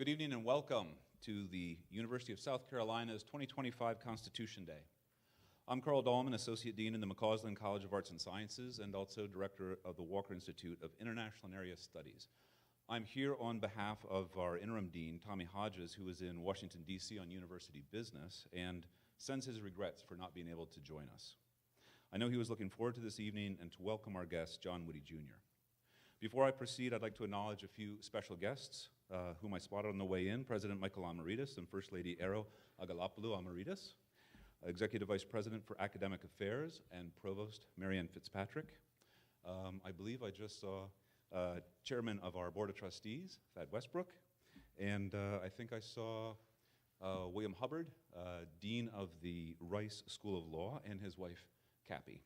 Good evening and welcome to the University of South Carolina's 2025 Constitution Day. I'm Carl Dahlman, Associate Dean in the McCausland College of Arts and Sciences and also Director of the Walker Institute of International and Area Studies. I'm here on behalf of our Interim Dean, Tommy Hodges, who is in Washington, D.C. on university business and sends his regrets for not being able to join us. I know he was looking forward to this evening and to welcome our guest, John Witte, Jr. Before I proceed, I'd like to acknowledge a few special guests whom I spotted on the way in, President Michael Amaritas and First Lady Ero Agalapoulou Amaritas, Executive Vice President for Academic Affairs and Provost Marianne Fitzpatrick. I believe I just saw Chairman of our Board of Trustees, Thad Westbrook, and I think I saw William Hubbard, Dean of the Rice School of Law, and his wife, Cappy.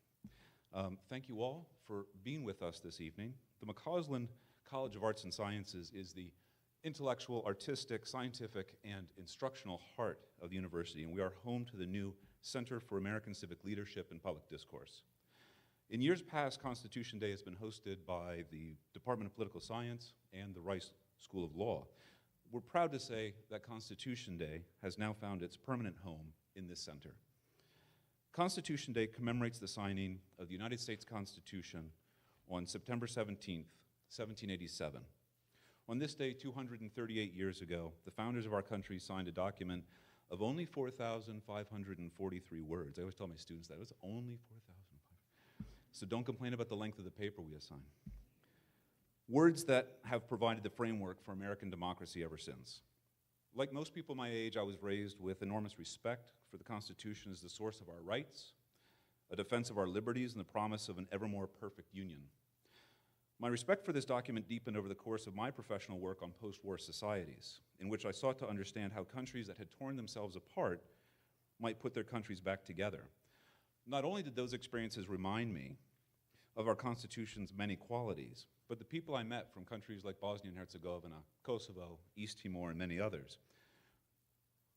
Thank you all for being with us this evening. The McCausland College of Arts and Sciences is the intellectual, artistic, scientific, and instructional heart of the university, and we are home to the new Center for American Civic Leadership and Public Discourse. In years past, Constitution Day has been hosted by the Department of Political Science and the Rice School of Law. We're proud to say that Constitution Day has now found its permanent home in this center. Constitution Day commemorates the signing of the United States Constitution on September 17th, 1787. On this day, 238 years ago, the founders of our country signed a document of only 4,543 words. I always tell my students that. It was only 4,500. So don't complain about the length of the paper we assign. Words that have provided the framework for American democracy ever since. Like most people my age, I was raised with enormous respect for the Constitution as the source of our rights, a defense of our liberties, and the promise of an ever more perfect union. My respect for this document deepened over the course of my professional work on post-war societies, in which I sought to understand how countries that had torn themselves apart might put their countries back together. Not only did those experiences remind me of our Constitution's many qualities, but the people I met from countries like Bosnia and Herzegovina, Kosovo, East Timor, and many others,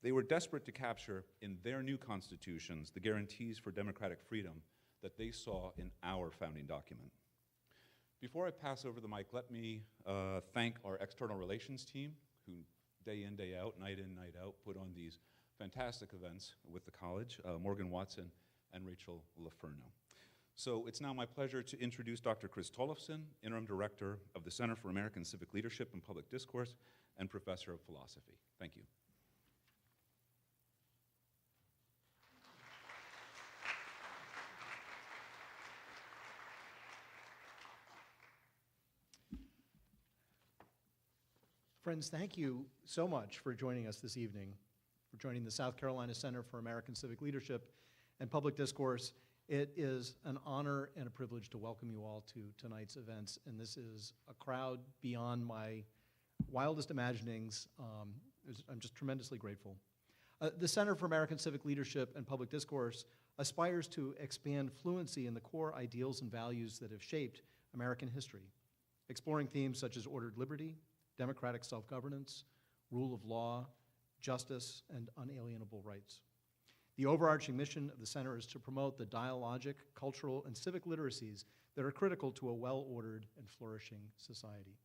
they were desperate to capture in their new constitutions the guarantees for democratic freedom that they saw in our founding document. Before I pass over the mic, let me thank our external relations team who day in, day out, night in, night out, put on these fantastic events with the college, Morgan Watson and Rachel LaFerno. So it's now my pleasure to introduce Dr. Chris Tollefson, Interim Director of the Center for American Civic Leadership and Public Discourse and Professor of Philosophy. Thank you. Friends, thank you so much for joining us this evening, for joining the South Carolina Center for American Civic Leadership and Public Discourse. It is an honor and a privilege to welcome you all to tonight's events, and this is a crowd beyond my wildest imaginings. I'm just tremendously grateful. The Center for American Civic Leadership and Public Discourse aspires to expand fluency in the core ideals and values that have shaped American history, exploring themes such as ordered liberty, democratic self-governance, rule of law, justice, and unalienable rights. The overarching mission of the center is to promote the dialogic, cultural, and civic literacies that are critical to a well-ordered and flourishing society.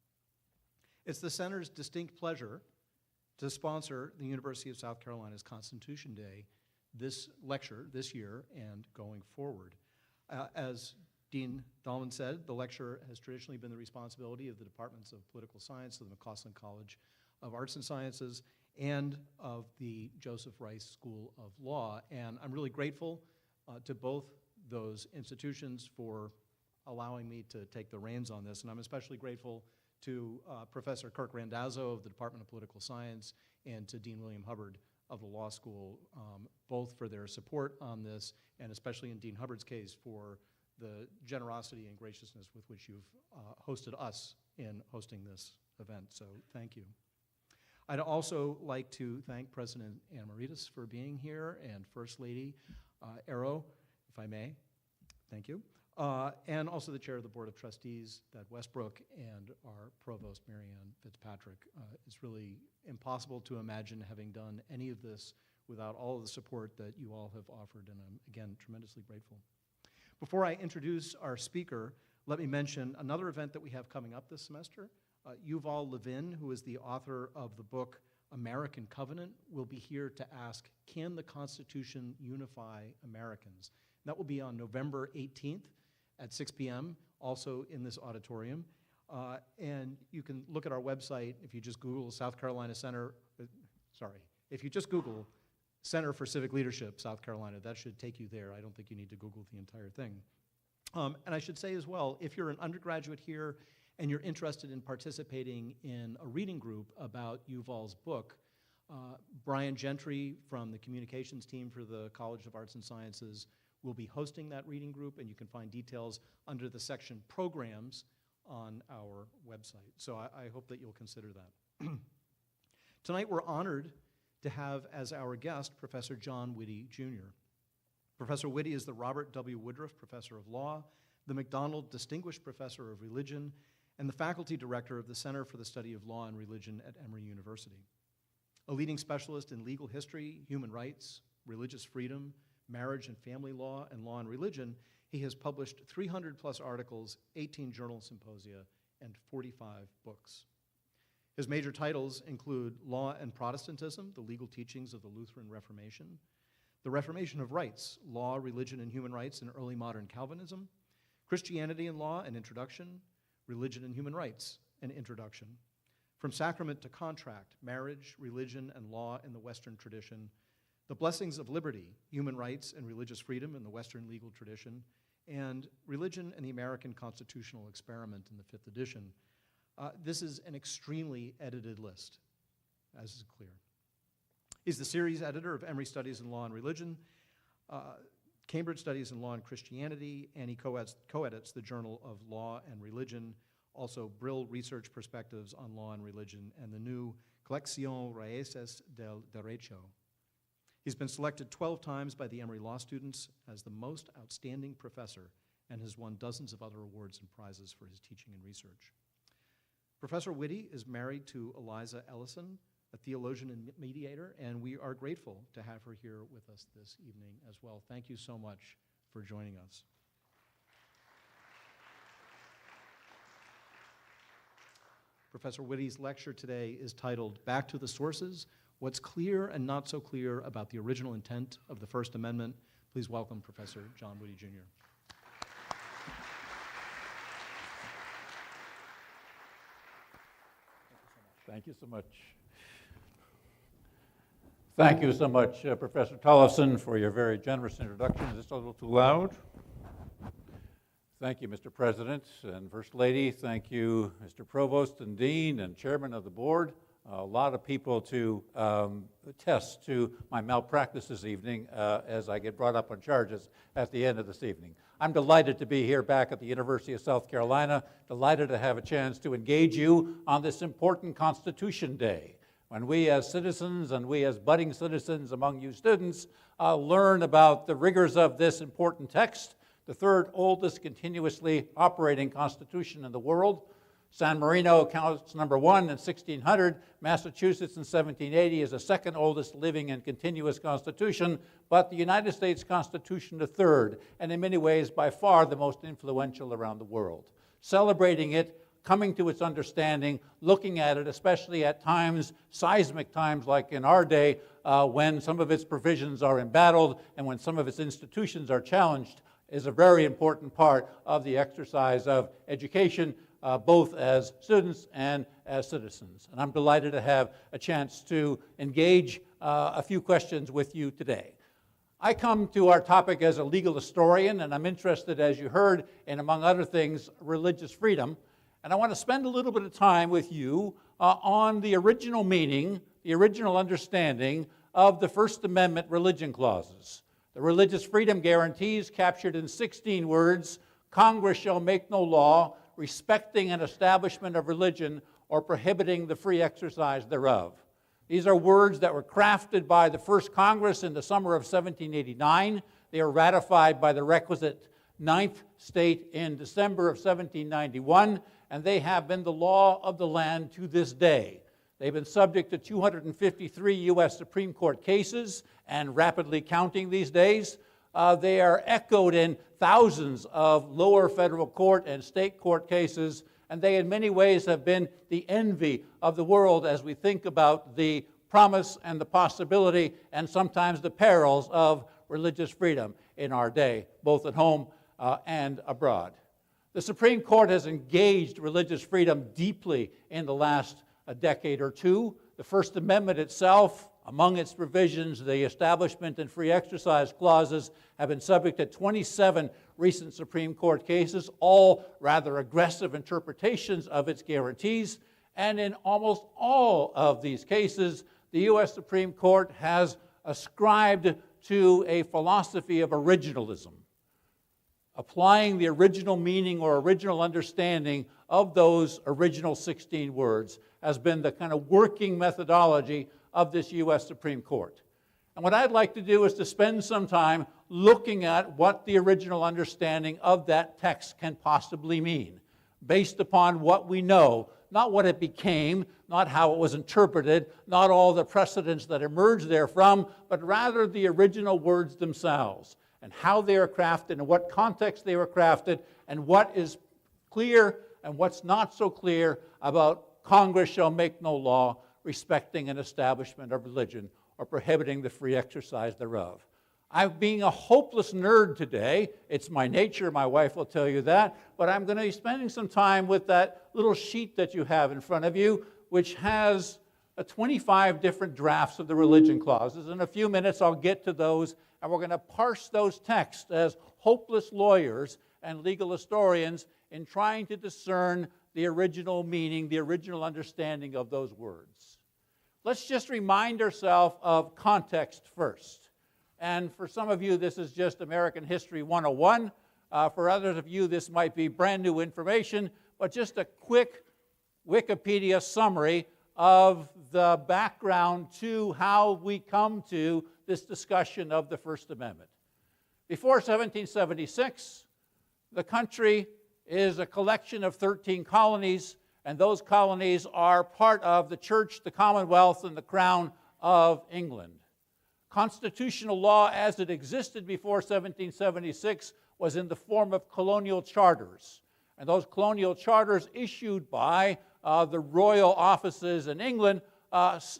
It's the center's distinct pleasure to sponsor the University of South Carolina's Constitution Day, this lecture, this year, and going forward. As Dean Dahlman said, the lecture has traditionally been the responsibility of the Departments of Political Science of the McCausland College of Arts and Sciences and of the Joseph Rice School of Law. And I'm really grateful to both those institutions for allowing me to take the reins on this. And I'm especially grateful to Professor Kirk Randazzo of the Department of Political Science and to Dean William Hubbard of the Law School, both for their support on this, and especially in Dean Hubbard's case for the generosity and graciousness with which you've hosted us in hosting this event, so thank you. I'd also like to thank President Amaritas for being here and First Lady Ero, if I may, thank you, and also the Chair of the Board of Trustees, Thad Westbrook, and our Provost, Marianne Fitzpatrick. It's really impossible to imagine having done any of this without all of the support that you all have offered, and I'm, again, tremendously grateful. Before I introduce our speaker, let me mention another event that we have coming up this semester. Yuval Levin, who is the author of the book American Covenant will be here to ask, can the Constitution unify Americans? That will be on November 18th at 6 p.m., also in this auditorium. And you can look at our website if you just Google South Carolina Center, if you just Google Center for Civic Leadership, South Carolina, that should take you there. I don't think you need to Google the entire thing. And I should say as well, if you're an undergraduate here and you're interested in participating in a reading group about Yuval's book, Brian Gentry from the communications team for the College of Arts and Sciences will be hosting that reading group, and you can find details under the section Programs on our website. So I hope that you'll consider that. Tonight we're honored to have as our guest Professor John Witte, Jr. Professor Witte is the Robert W. Woodruff Professor of Law, the McDonald Distinguished Professor of Religion, and the Faculty Director of the Center for the Study of Law and Religion at Emory University. A leading specialist in legal history, human rights, religious freedom, marriage and family law, and law and religion, he has published 300-plus articles, 18 journal symposia, and 45 books. His major titles include Law and Protestantism, the Legal Teachings of the Lutheran Reformation, The Reformation of Rights, Law, Religion, and Human Rights in Early Modern Calvinism, Christianity and Law, an Introduction, Religion and Human Rights, an Introduction, From Sacrament to Contract, Marriage, Religion, and Law in the Western Tradition, The Blessings of Liberty, Human Rights and Religious Freedom in the Western Legal Tradition, and Religion and the American Constitutional Experiment in the 5th edition. This is an extremely edited list, as is clear. He's the series editor of Emory Studies in Law and Religion, Cambridge Studies in Law and Christianity, and he co-edits the Journal of Law and Religion, also Brill Research Perspectives on Law and Religion, and the new Colección Raíces del Derecho. He's been selected 12 times by the Emory Law students as the most outstanding professor and has won dozens of other awards and prizes for his teaching and research. Professor Witte is married to Eliza Ellison, a theologian and mediator, and we are grateful to have her here with us this evening as well. Thank you so much for joining us. Professor Witte's lecture today is titled Back to the Sources, What's Clear and Not So Clear About the Original Intent of the First Amendment. Please welcome Professor John Witte, Jr. Thank you so much. Thank you so much, Professor Tollefson, for your very generous introduction. Is this a little too loud? Thank you, Mr. President and First Lady. Thank you, Mr. Provost and Dean and Chairman of the Board. A lot of people to attest to my malpractice this evening as I get brought up on charges at the end of this evening. I'm delighted to be here back at the University of South Carolina, delighted to have a chance to engage you on this important Constitution Day, when we as citizens and we as budding citizens among you students learn about the rigors of this important text, the third oldest continuously operating constitution in the world. San Marino counts number 1 in 1600. Massachusetts in 1780 is the second oldest living and continuous constitution, but the United States Constitution the third, and in many ways by far the most influential around the world. Celebrating it, coming to its understanding, looking at it, especially at times, seismic times like in our day, when some of its provisions are embattled and when some of its institutions are challenged, is a very important part of the exercise of education, both as students and as citizens. And I'm delighted to have a chance to engage a few questions with you today. I come to our topic as a legal historian, and I'm interested, as you heard, in, among other things, religious freedom. And I want to spend a little bit of time with you on the original meaning, the original understanding of the First Amendment religion clauses. The religious freedom guarantees, captured in 16 words, Congress shall make no law respecting an establishment of religion or prohibiting the free exercise thereof. These are words that were crafted by the first Congress in the summer of 1789. They were ratified by the requisite 9th state in December of 1791, and they have been the law of the land to this day. They've been subject to 253 U.S. Supreme Court cases, and rapidly counting these days. They are echoed in thousands of lower federal court and state court cases, and they in many ways have been the envy of the world as we think about the promise and the possibility and sometimes the perils of religious freedom in our day, both at home and abroad. The Supreme Court has engaged religious freedom deeply in the last decade or two. The First Amendment itself, among its provisions, the Establishment and Free Exercise Clauses, have been subject to 27 recent Supreme Court cases, all rather aggressive interpretations of its guarantees. And in almost all of these cases, the U.S. Supreme Court has ascribed to a philosophy of originalism, applying the original meaning or original understanding of those original 16 words has been the kind of working methodology of this U.S. Supreme Court. And what I'd like to do is to spend some time looking at what the original understanding of that text can possibly mean, based upon what we know, not what it became, not how it was interpreted, not all the precedents that emerged therefrom, but rather the original words themselves, and how they are crafted, and what context they were crafted, and what is clear and what's not so clear about Congress shall make no law respecting an establishment of religion or prohibiting the free exercise thereof. I'm being a hopeless nerd today. It's my nature, my wife will tell you that, but I'm going to be spending some time with that little sheet that you have in front of you, which has 25 different drafts of the religion clauses. In a few minutes, I'll get to those, and we're going to parse those texts as hopeless lawyers and legal historians in trying to discern the original meaning, the original understanding of those words. Let's just remind ourselves of context first. And for some of you, this is just American History 101. For others of you, this might be brand new information, but just a quick Wikipedia summary of the background to how we come to this discussion of the First Amendment. Before 1776, the country is a collection of 13 colonies, and those colonies are part of the Church, the Commonwealth, and the Crown of England. Constitutional law as it existed before 1776 was in the form of colonial charters. And those colonial charters issued by the royal offices in England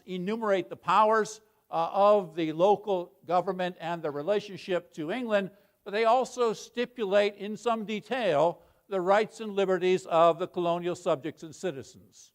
enumerate the powers of the local government and the relationship to England, but they also stipulate in some detail the rights and liberties of the colonial subjects and citizens.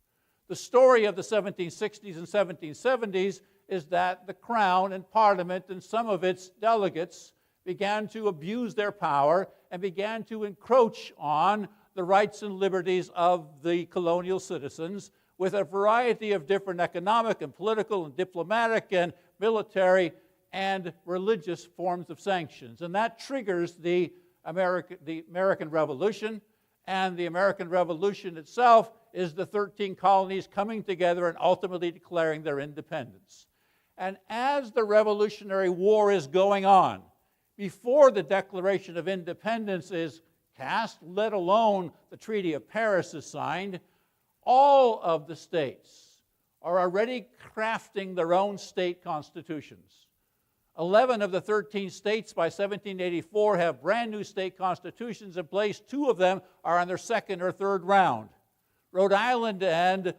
The story of the 1760s and 1770s is that the Crown and Parliament and some of its delegates began to abuse their power and began to encroach on the rights and liberties of the colonial citizens with a variety of different economic and political and diplomatic and military and religious forms of sanctions. And that triggers the American Revolution, and the American Revolution itself is the 13 colonies coming together and ultimately declaring their independence. And as the Revolutionary War is going on, before the Declaration of Independence is cast, let alone the Treaty of Paris is signed, all of the states are already crafting their own state constitutions. 11 of the 13 states by 1784 have brand new state constitutions in place. 2 of them are on their second or third round. Rhode Island and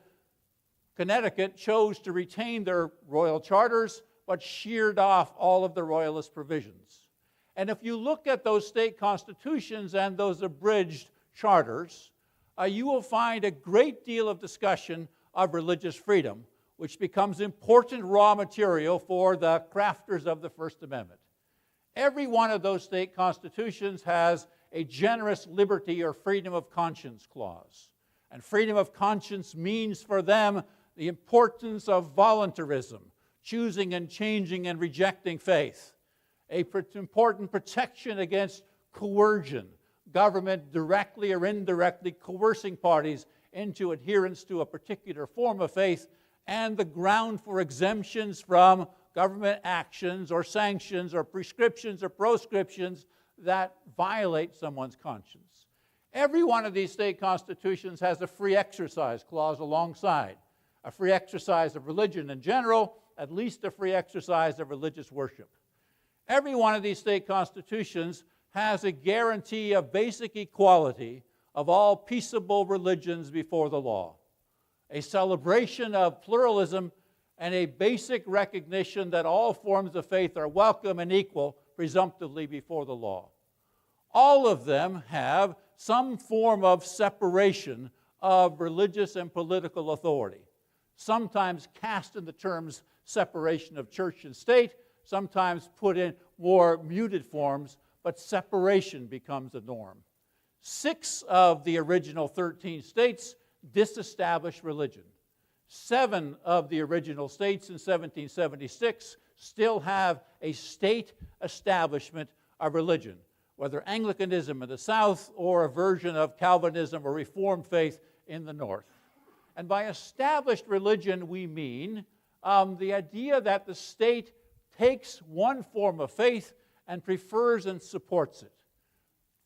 Connecticut chose to retain their royal charters, but sheared off all of the royalist provisions. And if you look at those state constitutions and those abridged charters, you will find a great deal of discussion of religious freedom, which becomes important raw material for the crafters of the First Amendment. Every one of those state constitutions has a generous liberty or freedom of conscience clause. And freedom of conscience means for them the importance of voluntarism, choosing and changing and rejecting faith, an important protection against coercion, government directly or indirectly coercing parties into adherence to a particular form of faith, and the ground for exemptions from government actions or sanctions or prescriptions or proscriptions that violate someone's conscience. Every one of these state constitutions has a free exercise clause alongside. A free exercise of religion in general, at least a free exercise of religious worship. Every one of these state constitutions has a guarantee of basic equality of all peaceable religions before the law, a celebration of pluralism and a basic recognition that all forms of faith are welcome and equal presumptively before the law. All of them have some form of separation of religious and political authority, sometimes cast in the terms separation of church and state, sometimes put in more muted forms, but separation becomes the norm. 6 of the original 13 states disestablished religion. 7 of the original states in 1776 still have a state establishment of religion, whether Anglicanism in the South or a version of Calvinism or Reformed faith in the North. And by established religion, we mean the idea that the state takes one form of faith and prefers and supports it,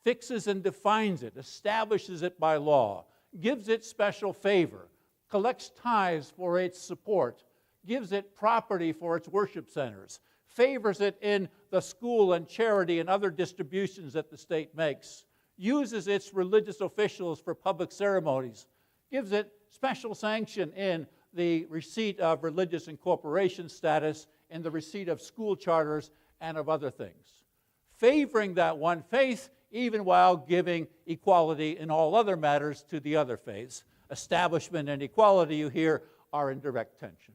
fixes and defines it, establishes it by law, gives it special favor, collects tithes for its support, gives it property for its worship centers, favors it in the school and charity and other distributions that the state makes, uses its religious officials for public ceremonies, gives it special sanction in the receipt of religious incorporation status, in the receipt of school charters, and of other things. Favoring that one faith, even while giving equality in all other matters to the other faiths. Establishment and equality, you hear, are in direct tension.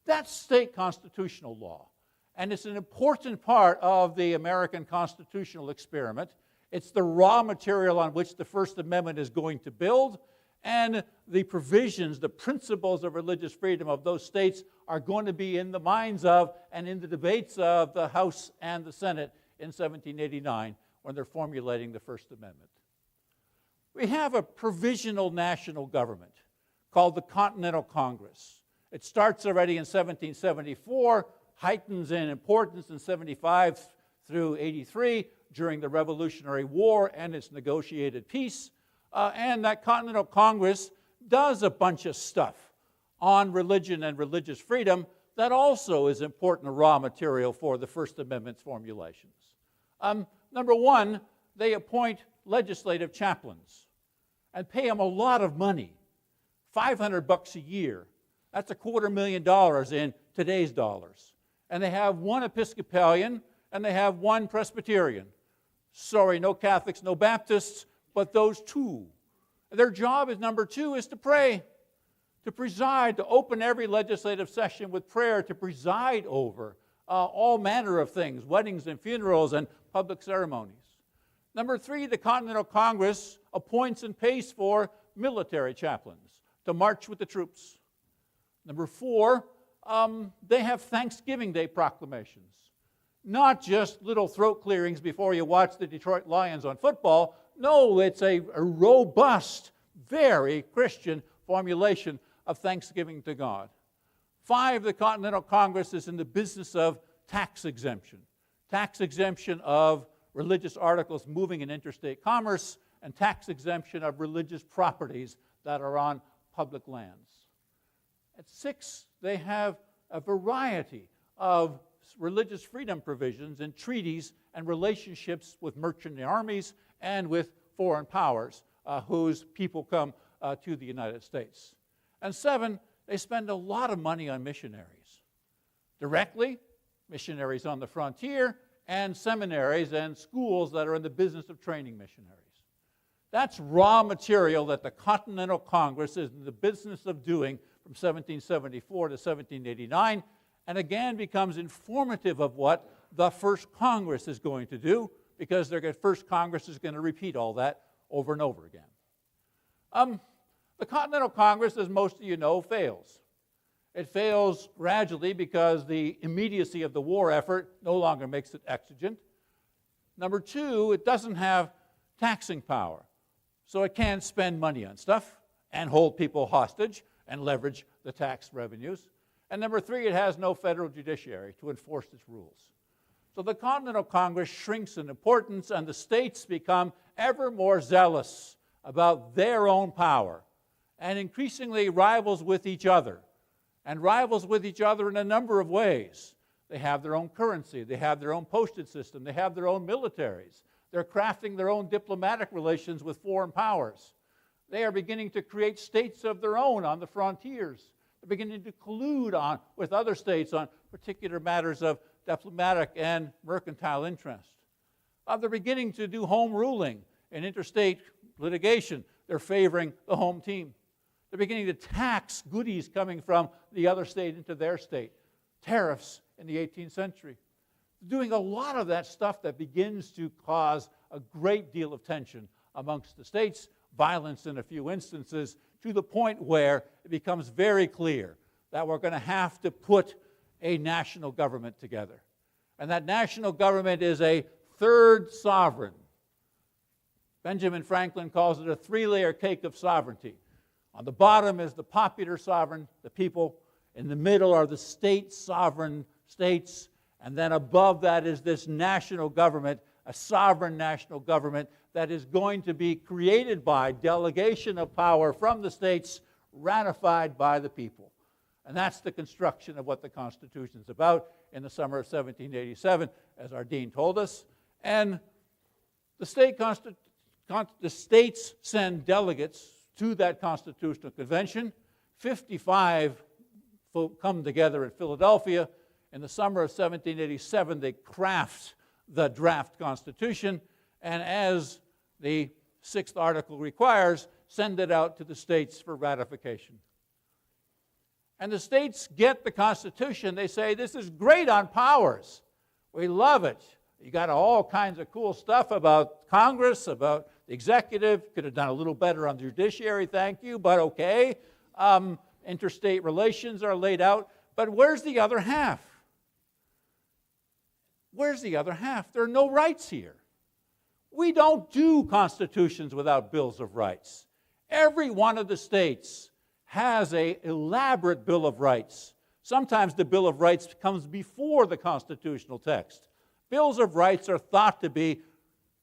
That's state constitutional law, and it's an important part of the American constitutional experiment. It's the raw material on which the First Amendment is going to build, and the provisions, the principles of religious freedom of those states are going to be in the minds of and in the debates of the House and the Senate in 1789 when they're formulating the First Amendment. We have a provisional national government called the Continental Congress. It starts already in 1774, heightens in importance in 75 through 83 during the Revolutionary War and its negotiated peace. And that Continental Congress does a bunch of stuff on religion and religious freedom that also is important raw material for the First Amendment's formulations. Number one, they appoint legislative chaplains and pay them a lot of money, $500 a year. That's $250,000 in today's dollars. And they have one Episcopalian and they have one Presbyterian. Sorry, no Catholics, no Baptists, but those two. Their job is, number two, is to pray, to preside, to open every legislative session with prayer, to preside over all manner of things, weddings and funerals and public ceremonies. Number three, the Continental Congress appoints and pays for military chaplains to march with the troops. Number four, they have Thanksgiving Day proclamations. Not just little throat clearings before you watch the Detroit Lions on football. No, it's a robust, very Christian formulation of thanksgiving to God. 5, the Continental Congress is in the business of tax exemption of religious articles moving in interstate commerce, and tax exemption of religious properties that are on public lands. At 6, they have a variety of religious freedom provisions in treaties and relationships with merchant armies and with foreign powers whose people come to the United States. And 7, they spend a lot of money on missionaries. Directly, missionaries on the frontier, and seminaries and schools that are in the business of training missionaries. That's raw material that the Continental Congress is in the business of doing from 1774 to 1789, and again becomes informative of what the First Congress is going to do, because their First Congress is going to repeat all that over and over again. The Continental Congress, as most of you know, fails. It fails gradually because the immediacy of the war effort no longer makes it exigent. Number 2, it doesn't have taxing power, so it can't spend money on stuff and hold people hostage and leverage the tax revenues. And number 3, it has no federal judiciary to enforce its rules. So the Continental Congress shrinks in importance, and the states become ever more zealous about their own power and increasingly rivals with each other, and rivals with each other in a number of ways. They have their own currency, they have their own postage system, they have their own militaries. They're crafting their own diplomatic relations with foreign powers. They are beginning to create states of their own on the frontiers. They're beginning to collude with other states on particular matters of diplomatic and mercantile interest. They're beginning to do home ruling in interstate litigation. They're favoring the home team. They're beginning to tax goodies coming from the other state into their state. Tariffs in the 18th century. Doing a lot of that stuff that begins to cause a great deal of tension amongst the states, violence in a few instances, to the point where it becomes very clear that we're going to have to put a national government together. And that national government is a third sovereign. Benjamin Franklin calls it a three-layer cake of sovereignty. On the bottom is the popular sovereign, the people. In the middle are the state sovereign states. And then above that is this national government, a sovereign national government that is going to be created by delegation of power from the states, ratified by the people. And that's the construction of what the Constitution is about in the summer of 1787, as our dean told us. And the states send delegates to that Constitutional Convention. 55 come together at Philadelphia. In the summer of 1787, they craft the draft Constitution, and as the 6th article requires, send it out to the states for ratification. And the states get the Constitution. They say, this is great on powers. We love it. You got all kinds of cool stuff about Congress, about the executive. Could have done a little better on the judiciary, thank you, but okay. Interstate relations are laid out. But where's the other half? Where's the other half? There are no rights here. We don't do constitutions without bills of rights. Every one of the states has an elaborate Bill of Rights. Sometimes the Bill of Rights comes before the constitutional text. Bills of rights are thought to be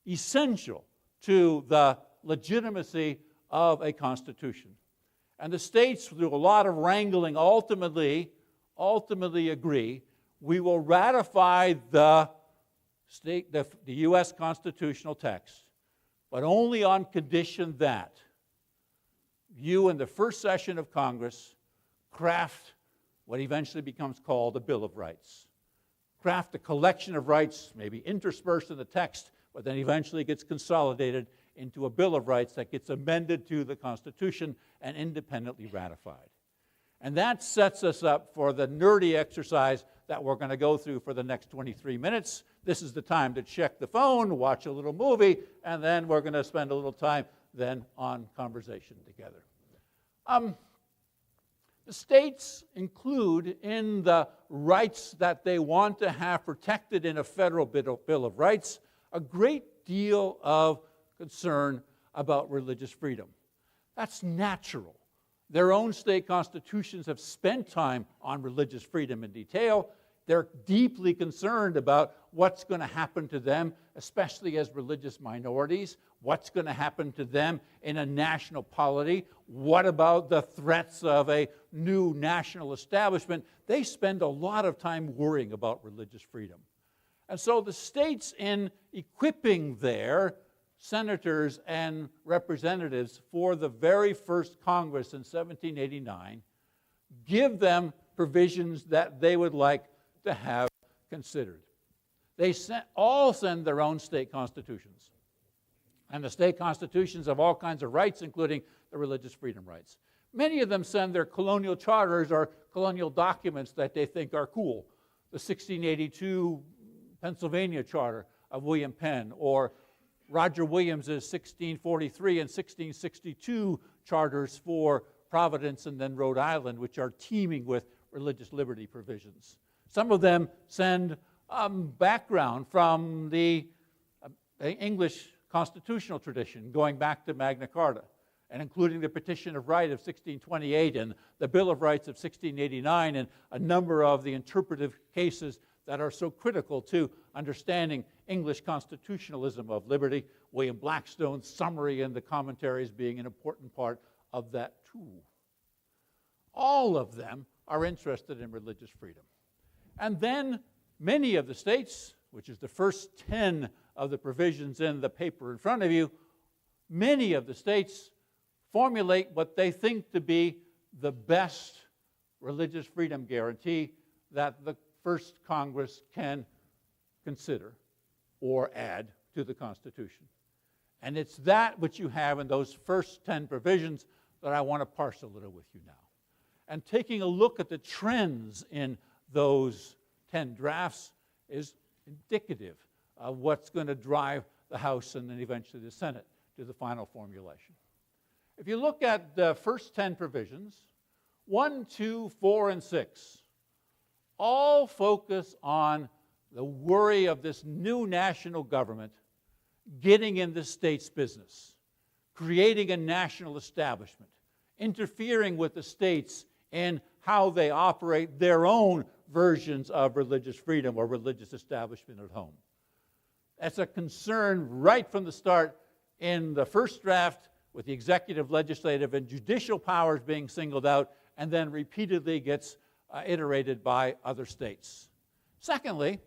essential to the legitimacy of a constitution. And the states, through a lot of wrangling, ultimately agree we will ratify the U.S. constitutional text, but only on condition that you, in the first session of Congress, craft what eventually becomes called a Bill of Rights. Craft a collection of rights, maybe interspersed in the text, but then eventually gets consolidated into a Bill of Rights that gets amended to the Constitution and independently ratified. And that sets us up for the nerdy exercise that we're going to go through for the next 23 minutes. This is the time to check the phone, watch a little movie, and then we're going to spend a little time then on conversation together. The states include in the rights that they want to have protected in a federal Bill of Rights a great deal of concern about religious freedom. That's natural. Their own state constitutions have spent time on religious freedom in detail. They're deeply concerned about what's going to happen to them, especially as religious minorities, what's going to happen to them in a national polity, what about the threats of a new national establishment. They spend a lot of time worrying about religious freedom. And so the states, in equipping their senators and representatives for the very first Congress in 1789, give them provisions that they would like to have considered. They all send their own state constitutions. And the state constitutions have all kinds of rights, including the religious freedom rights. Many of them send their colonial charters or colonial documents that they think are cool. The 1682 Pennsylvania Charter of William Penn, or Roger Williams' 1643 and 1662 charters for Providence and then Rhode Island, which are teeming with religious liberty provisions. Some of them send background from the English constitutional tradition, going back to Magna Carta, and including the Petition of Right of 1628 and the Bill of Rights of 1689 and a number of the interpretive cases that are so critical to understanding English constitutionalism of liberty, William Blackstone's summary and the commentaries being an important part of that too. All of them are interested in religious freedom. And then many of the states, which is the first 10 of the provisions in the paper in front of you, many of the states formulate what they think to be the best religious freedom guarantee that the first Congress can consider or add to the Constitution. And it's that which you have in those first 10 provisions that I want to parse a little with you now. And taking a look at the trends in those 10 drafts is indicative of what's going to drive the House and then eventually the Senate to the final formulation. If you look at the first 10 provisions, 1, 2, 4, and 6, all focus on the worry of this new national government getting in the state's business, creating a national establishment, interfering with the states in how they operate their own versions of religious freedom or religious establishment at home. That's a concern right from the start in the first draft, with the executive, legislative, and judicial powers being singled out, and then repeatedly gets iterated by other states. Secondly,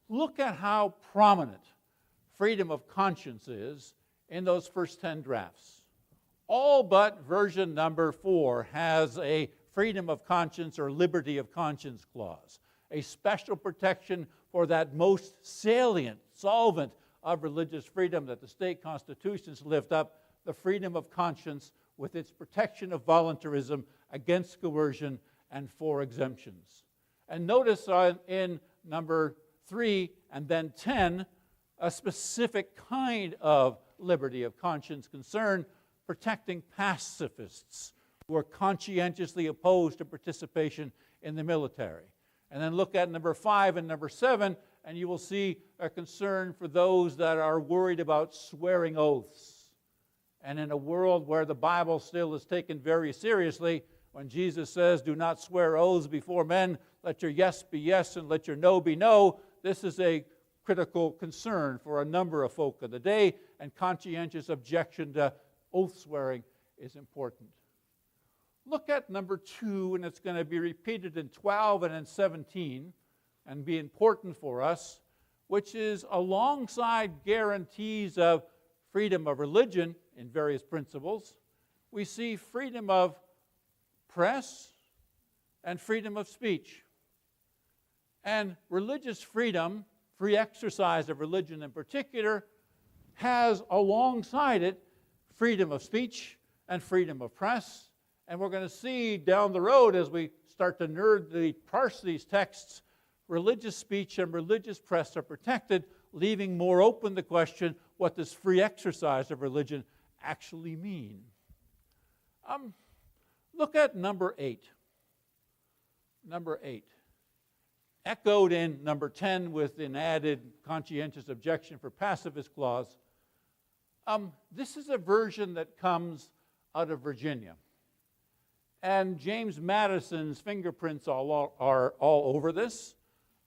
look at how prominent freedom of conscience is in those first 10 drafts. All but version number 4 has a freedom of conscience or liberty of conscience clause, a special protection for that most salient, solvent of religious freedom that the state constitutions lift up, the freedom of conscience with its protection of voluntarism against coercion and for exemptions. And notice in number 3 and then 10, a specific kind of liberty of conscience concern, protecting pacifists who are conscientiously opposed to participation in the military. And then look at number 5 and number 7, and you will see a concern for those that are worried about swearing oaths. And in a world where the Bible still is taken very seriously, when Jesus says, "Do not swear oaths before men, let your yes be yes and let your no be no," this is a critical concern for a number of folk of the day, and conscientious objection to oath swearing is important. Look at number 2, and it's going to be repeated in 12 and in 17, and be important for us, which is alongside guarantees of freedom of religion in various principles, we see freedom of press and freedom of speech. And religious freedom, free exercise of religion in particular, has alongside it freedom of speech and freedom of press. And we're going to see down the road as we start to nerdly parse these texts, religious speech and religious press are protected, leaving more open the question, what does free exercise of religion actually mean? Look at number 8. Number 8. Echoed in number 10 with an added conscientious objection for pacifist clause. This is a version that comes out of Virginia. And James Madison's fingerprints are all over this.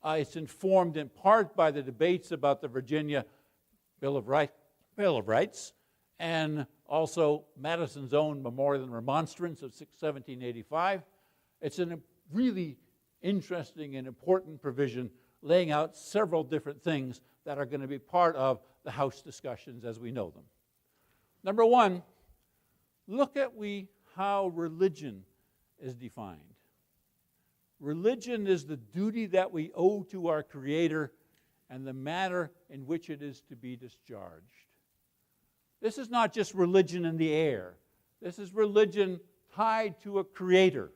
It's informed in part by the debates about the Virginia Bill of Rights, and also Madison's own Memorial and Remonstrance of 1785. It's a really interesting and important provision laying out several different things that are going to be part of the House discussions as we know them. Number 1, look at how religion is defined. Religion is the duty that we owe to our Creator and the manner in which it is to be discharged. This is not just religion in the air. This is religion tied to a Creator.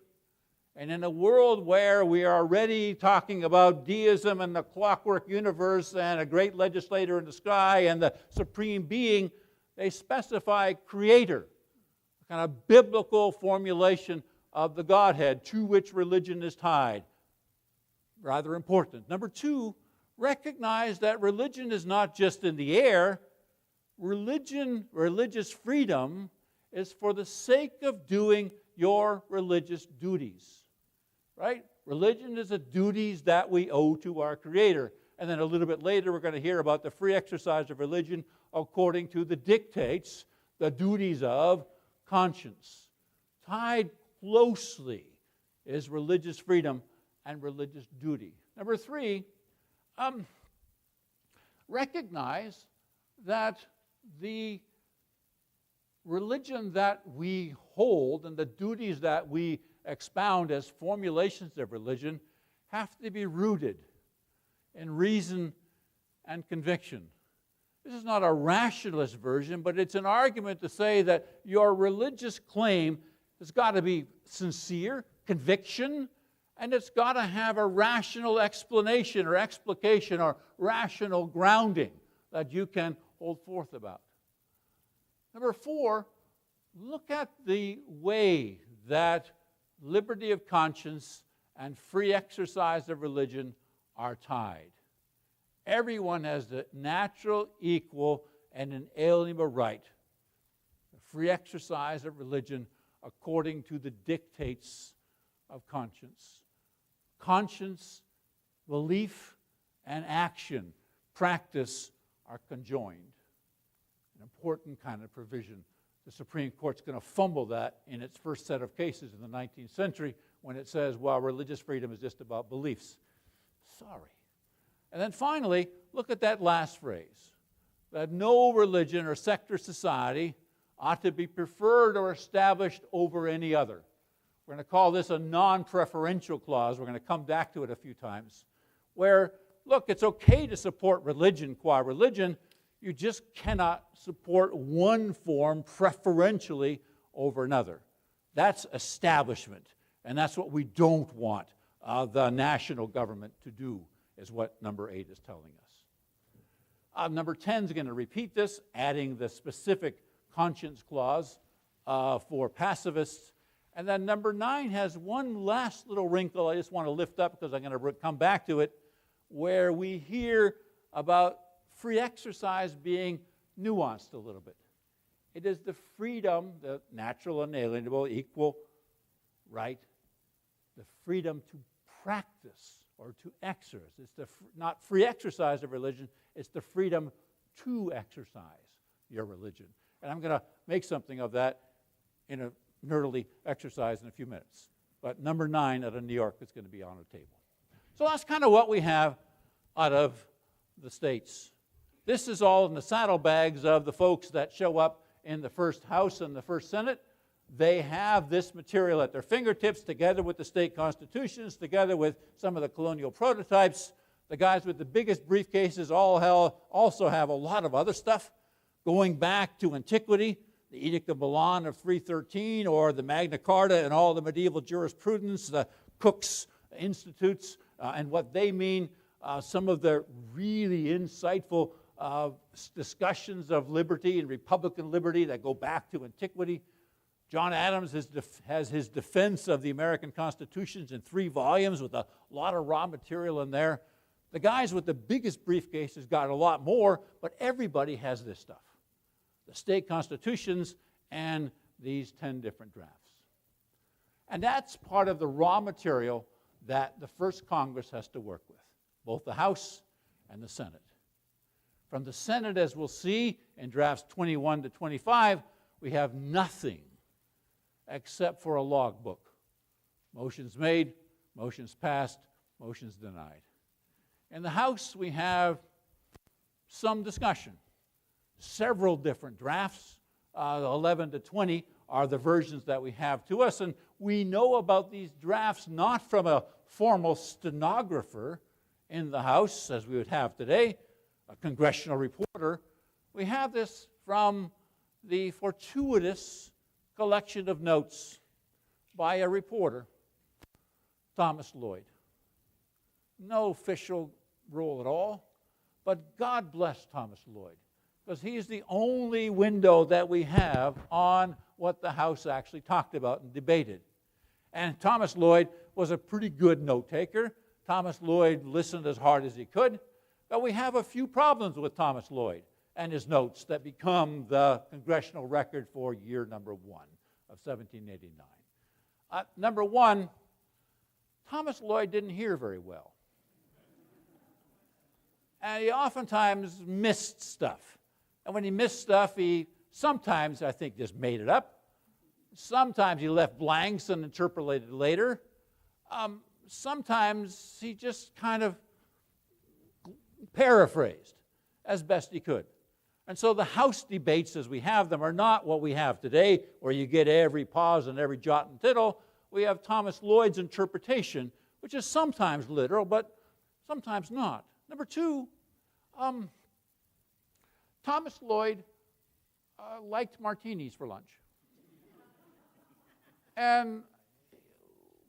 And in a world where we are already talking about deism and the clockwork universe and a great legislator in the sky and the supreme being, they specify Creator, a kind of biblical formulation of the Godhead to which religion is tied. Rather important. Number 2, recognize that religion is not just in the air. Religious freedom is for the sake of doing your religious duties. Right? Religion is the duties that we owe to our Creator. And then a little bit later we're going to hear about the free exercise of religion according to the dictates, the duties of conscience. Tied closely is religious freedom and religious duty. Number 3, recognize that the religion that we hold and the duties that we expound as formulations of religion have to be rooted in reason and conviction. This is not a rationalist version, but it's an argument to say that your religious claim has got to be sincere, conviction, and it's got to have a rational explanation or explication or rational grounding that you can hold forth about. Number 4, look at the way that liberty of conscience and free exercise of religion are tied. Everyone has the natural, equal, and inalienable right, the free exercise of religion according to the dictates of conscience. Conscience, belief, and action, practice, are conjoined. An important kind of provision. The Supreme Court's going to fumble that in its first set of cases in the 19th century when it says, well, religious freedom is just about beliefs. Sorry. And then finally, look at that last phrase, that no religion or sect or society ought to be preferred or established over any other. We're going to call this a non-preferential clause. We're going to come back to it a few times, where, look, it's okay to support religion qua religion. You just cannot support one form preferentially over another. That's establishment, and that's what we don't want the national government to do, is what number 8 is telling us. Number 10 is going to repeat this, adding the specific conscience clause for pacifists. And then number 9 has one last little wrinkle I just want to lift up because I'm going to come back to it, where we hear about free exercise being nuanced a little bit. It is the freedom, the natural, unalienable, equal right, the freedom to practice or to exercise. It's the not free exercise of religion, it's the freedom to exercise your religion. And I'm going to make something of that in a nerdily exercise in a few minutes. But number 9 out of New York is going to be on the table. So that's kind of what we have out of the states. This is all in the saddlebags of the folks that show up in the first House and the first Senate. They have this material at their fingertips together with the state constitutions, together with some of the colonial prototypes. The guys with the biggest briefcases also have a lot of other stuff going back to antiquity, the Edict of Milan of 313, or the Magna Carta and all the medieval jurisprudence, the Cook's Institutes, and what they mean, some of the really insightful discussions of liberty and Republican liberty that go back to antiquity. John Adams has his defense of the American Constitutions in 3 volumes with a lot of raw material in there. The guys with the biggest briefcases got a lot more, but everybody has this stuff. The state constitutions and these 10 different drafts. And that's part of the raw material that the first Congress has to work with, both the House and the Senate. From the Senate, as we'll see in drafts 21 to 25, we have nothing except for a logbook. Motions made, motions passed, motions denied. In the House, we have some discussion. Several different drafts, 11 to 20 are the versions that we have to us, and we know about these drafts not from a formal stenographer in the House, as we would have today, a congressional reporter. We have this from the fortuitous collection of notes by a reporter, Thomas Lloyd. No official role at all, but God bless Thomas Lloyd, because he's the only window that we have on what the House actually talked about and debated. And Thomas Lloyd was a pretty good note-taker. Thomas Lloyd listened as hard as he could, but we have a few problems with Thomas Lloyd and his notes that become the congressional record for year number 1 of 1789. Number 1, Thomas Lloyd didn't hear very well. And he oftentimes missed stuff. And when he missed stuff, he sometimes, I think, just made it up. Sometimes he left blanks and interpolated later. Sometimes he just kind of paraphrased as best he could. And so the House debates as we have them are not what we have today, where you get every pause and every jot and tittle. We have Thomas Lloyd's interpretation, which is sometimes literal, but sometimes not. Number two, Thomas Lloyd liked martinis for lunch. And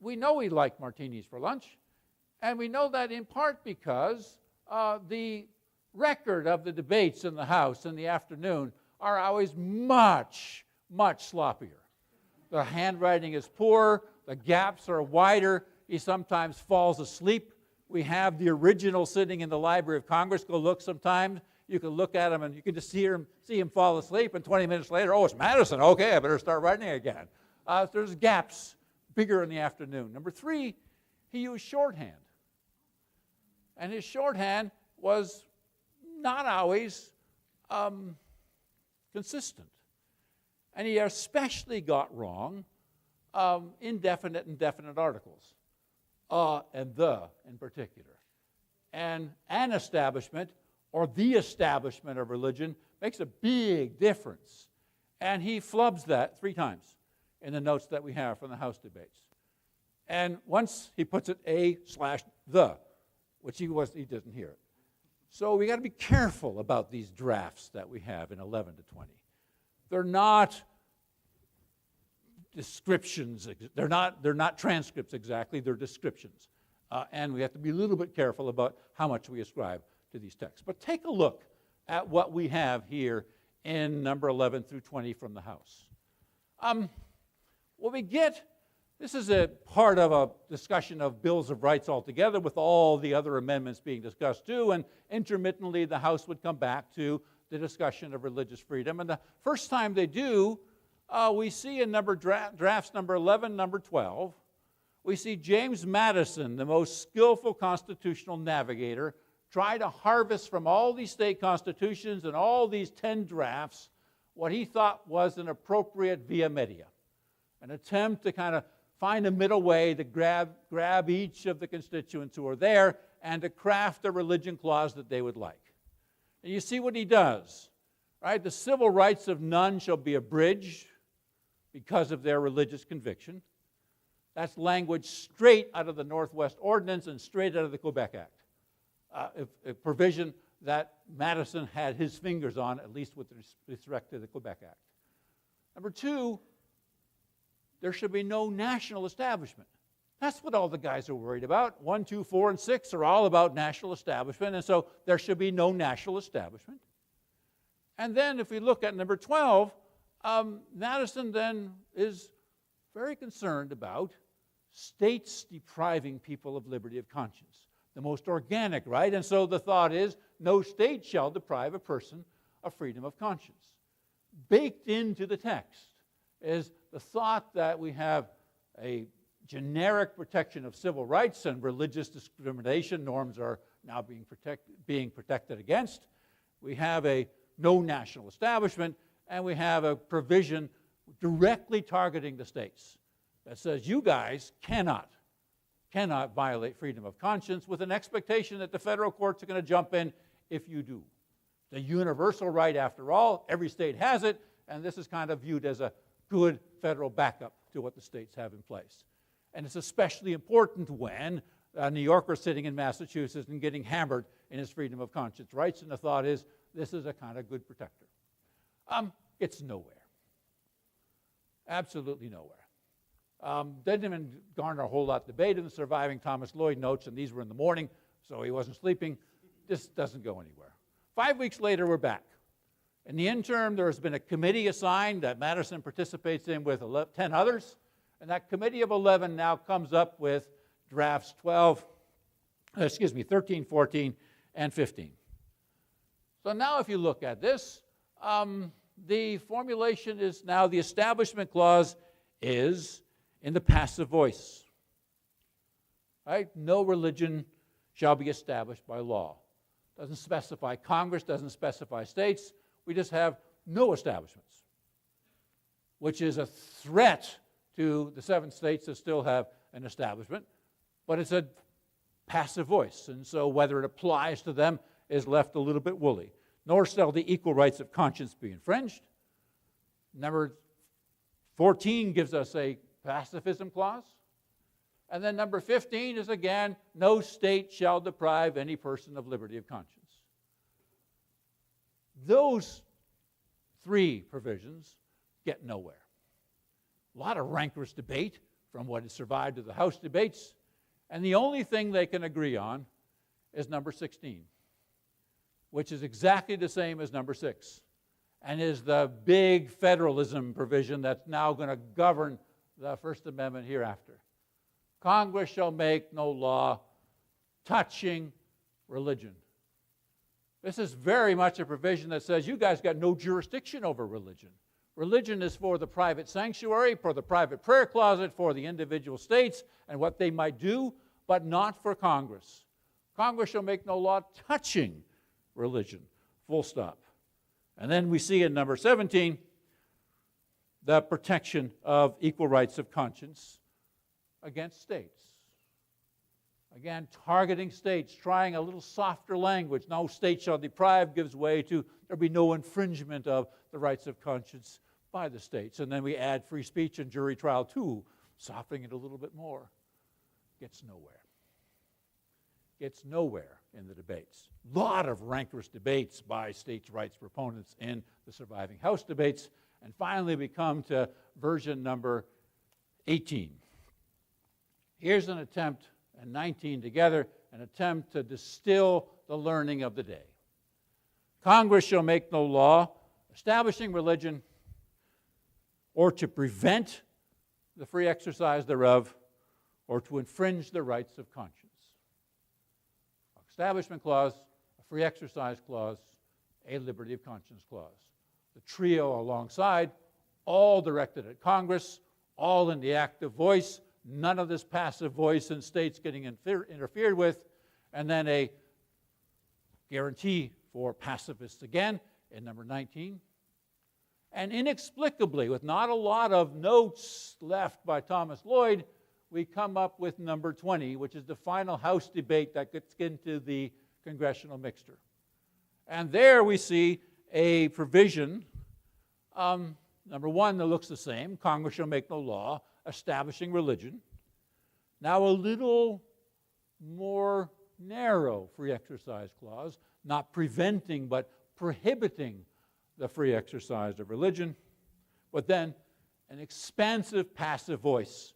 we know he liked martinis for lunch, and we know that in part because the record of the debates in the House in the afternoon are always much, much sloppier. The handwriting is poor, the gaps are wider, he sometimes falls asleep. We have the original sitting in the Library of Congress. Go look sometime. You can look at him and you can just see him fall asleep, and 20 minutes later, oh, it's Madison. Okay, I better start writing again. There's gaps bigger in the afternoon. Number three, he used shorthand. And his shorthand was not always consistent. And he especially got wrong indefinite and definite articles, and the in particular. And an establishment or the establishment of religion makes a big difference. And he flubs that 3 times in the notes that we have from the House debates. And once he puts it a/the, which he doesn't hear it. So we got to be careful about these drafts that we have in 11 to 20. They're not descriptions. They're not transcripts exactly. They're descriptions. And we have to be a little bit careful about how much we ascribe to these texts. But take a look at what we have here in number 11 through 20 from the House. What we get, this is a part of a discussion of bills of rights altogether, with all the other amendments being discussed too, and intermittently the House would come back to the discussion of religious freedom. And the first time they do, we see in drafts number 11, number 12, we see James Madison, the most skillful constitutional navigator, try to harvest from all these state constitutions and all these 10 drafts what he thought was an appropriate via media, an attempt to kind of find a middle way to grab each of the constituents who are there and to craft a religion clause that they would like. And you see what he does, right? The civil rights of none shall be abridged because of their religious conviction. That's language straight out of the Northwest Ordinance and straight out of the Quebec Act. A provision that Madison had his fingers on, at least with respect to the Quebec Act. Number two, there should be no national establishment. That's what all the guys are worried about. 1, 2, 4, and 6 are all about national establishment, and so there should be no national establishment. And then if we look at number 12, Madison then is very concerned about states depriving people of liberty of conscience. The most organic, right? And so the thought is, no state shall deprive a person of freedom of conscience. Baked into the text is the thought that we have a generic protection of civil rights, and religious discrimination norms are now being protected against. We have a no national establishment, and we have a provision directly targeting the states that says you guys cannot violate freedom of conscience, with an expectation that the federal courts are going to jump in if you do. It's a universal right after all. Every state has it, and this is kind of viewed as a good federal backup to what the states have in place. And it's especially important when a New Yorker sitting in Massachusetts and getting hammered in his freedom of conscience rights, and the thought is, this is a kind of good protector. It's nowhere. Absolutely nowhere. Didn't even garner a whole lot of debate in the surviving Thomas Lloyd notes, and these were in the morning, so he wasn't sleeping. This doesn't go anywhere. 5 weeks later, we're back. In the interim, there has been a committee assigned that Madison participates in with 10 others, and that committee of 11 now comes up with drafts 13, 14, and 15. So now if you look at this, the formulation is now the Establishment Clause is in the passive voice. Right? No religion shall be established by law. Doesn't specify Congress, doesn't specify states. We just have no establishments, which is a threat to the 7 states that still have an establishment, but it's a passive voice, and so whether it applies to them is left a little bit woolly. nor shall the equal rights of conscience be infringed. Number 14 gives us a pacifism clause. And then number 15 is again, no state shall deprive any person of liberty of conscience. Those three provisions get nowhere. A lot of rancorous debate from what has survived to the House debates, and the only thing they can agree on is number 16, which is exactly the same as number 6, and is the big federalism provision that's now going to govern the First Amendment hereafter. Congress shall make no law touching religion. This is very much a provision that says you guys got no jurisdiction over religion. Religion is for the private sanctuary, for the private prayer closet, for the individual states and what they might do, but not for Congress. Congress shall make no law touching religion, full stop. And then we see in number 17 the protection of equal rights of conscience against states. Again, targeting states, trying a little softer language. No state shall deprive gives way to there be no infringement of the rights of conscience by the states. And then we add free speech and jury trial too, softening it a little bit more. Gets nowhere. Gets nowhere in the debates. A lot of rancorous debates by states' rights proponents in the surviving House debates. And finally we come to version number 18. Here's an attempt, and 19 together, an attempt to distill the learning of the day. Congress shall make no law establishing religion or to prevent the free exercise thereof or to infringe the rights of conscience. Establishment clause, a free exercise clause, a liberty of conscience clause. The trio alongside, all directed at Congress, all in the active voice, none of this passive voice in states getting interfered with, and then a guarantee for pacifists again in number 19. And inexplicably, with not a lot of notes left by Thomas Lloyd, we come up with number 20, which is the final House debate that gets into the congressional mixture. And there we see a provision, number 1, that looks the same. Congress shall make no law establishing religion. Now a little more narrow free exercise clause, not preventing but prohibiting the free exercise of religion, but then an expansive passive voice,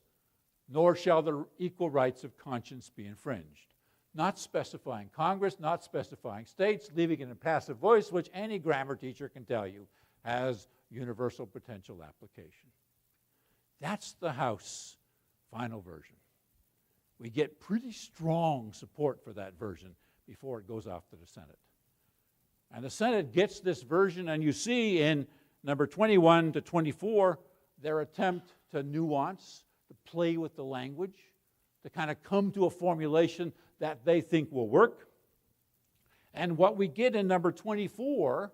nor shall the equal rights of conscience be infringed. Not specifying Congress, not specifying states, leaving it in passive voice, which any grammar teacher can tell you has universal potential application. That's the House final version. We get pretty strong support for that version before it goes off to the Senate. And the Senate gets this version, and you see in number 21 to 24 their attempt to nuance, to play with the language, to kind of come to a formulation that they think will work. And what we get in number 24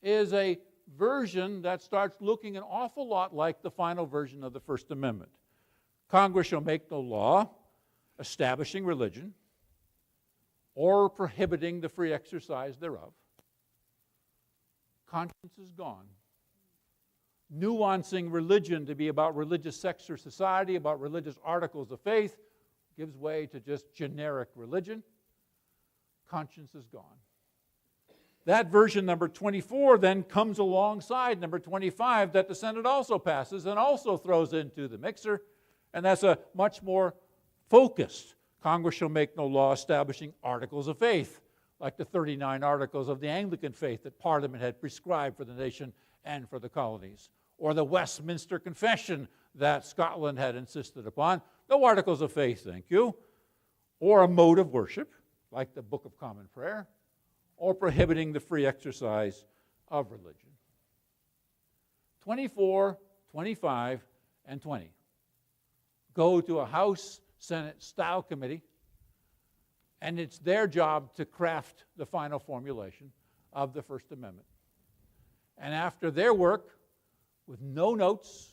is a version that starts looking an awful lot like the final version of the First Amendment. Congress shall make no law establishing religion or prohibiting the free exercise thereof. Conscience is gone. Nuancing religion to be about religious sects or society, about religious articles of faith, gives way to just generic religion. Conscience is gone. That version, number 24, then comes alongside number 25 that the Senate also passes and also throws into the mixer, and that's a much more focused. Congress shall make no law establishing articles of faith, like the 39 articles of the Anglican faith that Parliament had prescribed for the nation and for the colonies, or the Westminster Confession that Scotland had insisted upon. No articles of faith, thank you. Or a mode of worship, like the Book of Common Prayer, or prohibiting the free exercise of religion. 24, 25, and 20 go to a House, Senate style committee, and it's their job to craft the final formulation of the First Amendment. And after their work, with no notes,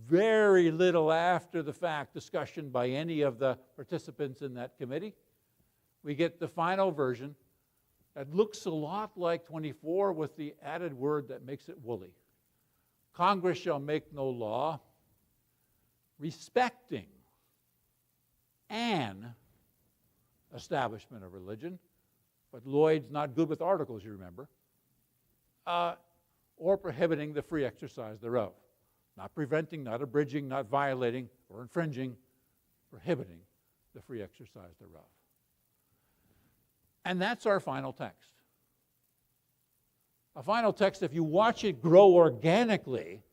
very little after the fact discussion by any of the participants in that committee, we get the final version that looks a lot like 24 with the added word that makes it woolly. Congress shall make no law respecting an establishment of religion, but Lloyd's not good with articles, you remember, or prohibiting the free exercise thereof. Not preventing, not abridging, not violating or infringing, prohibiting the free exercise thereof. And that's our final text. A final text, if you watch it grow organically,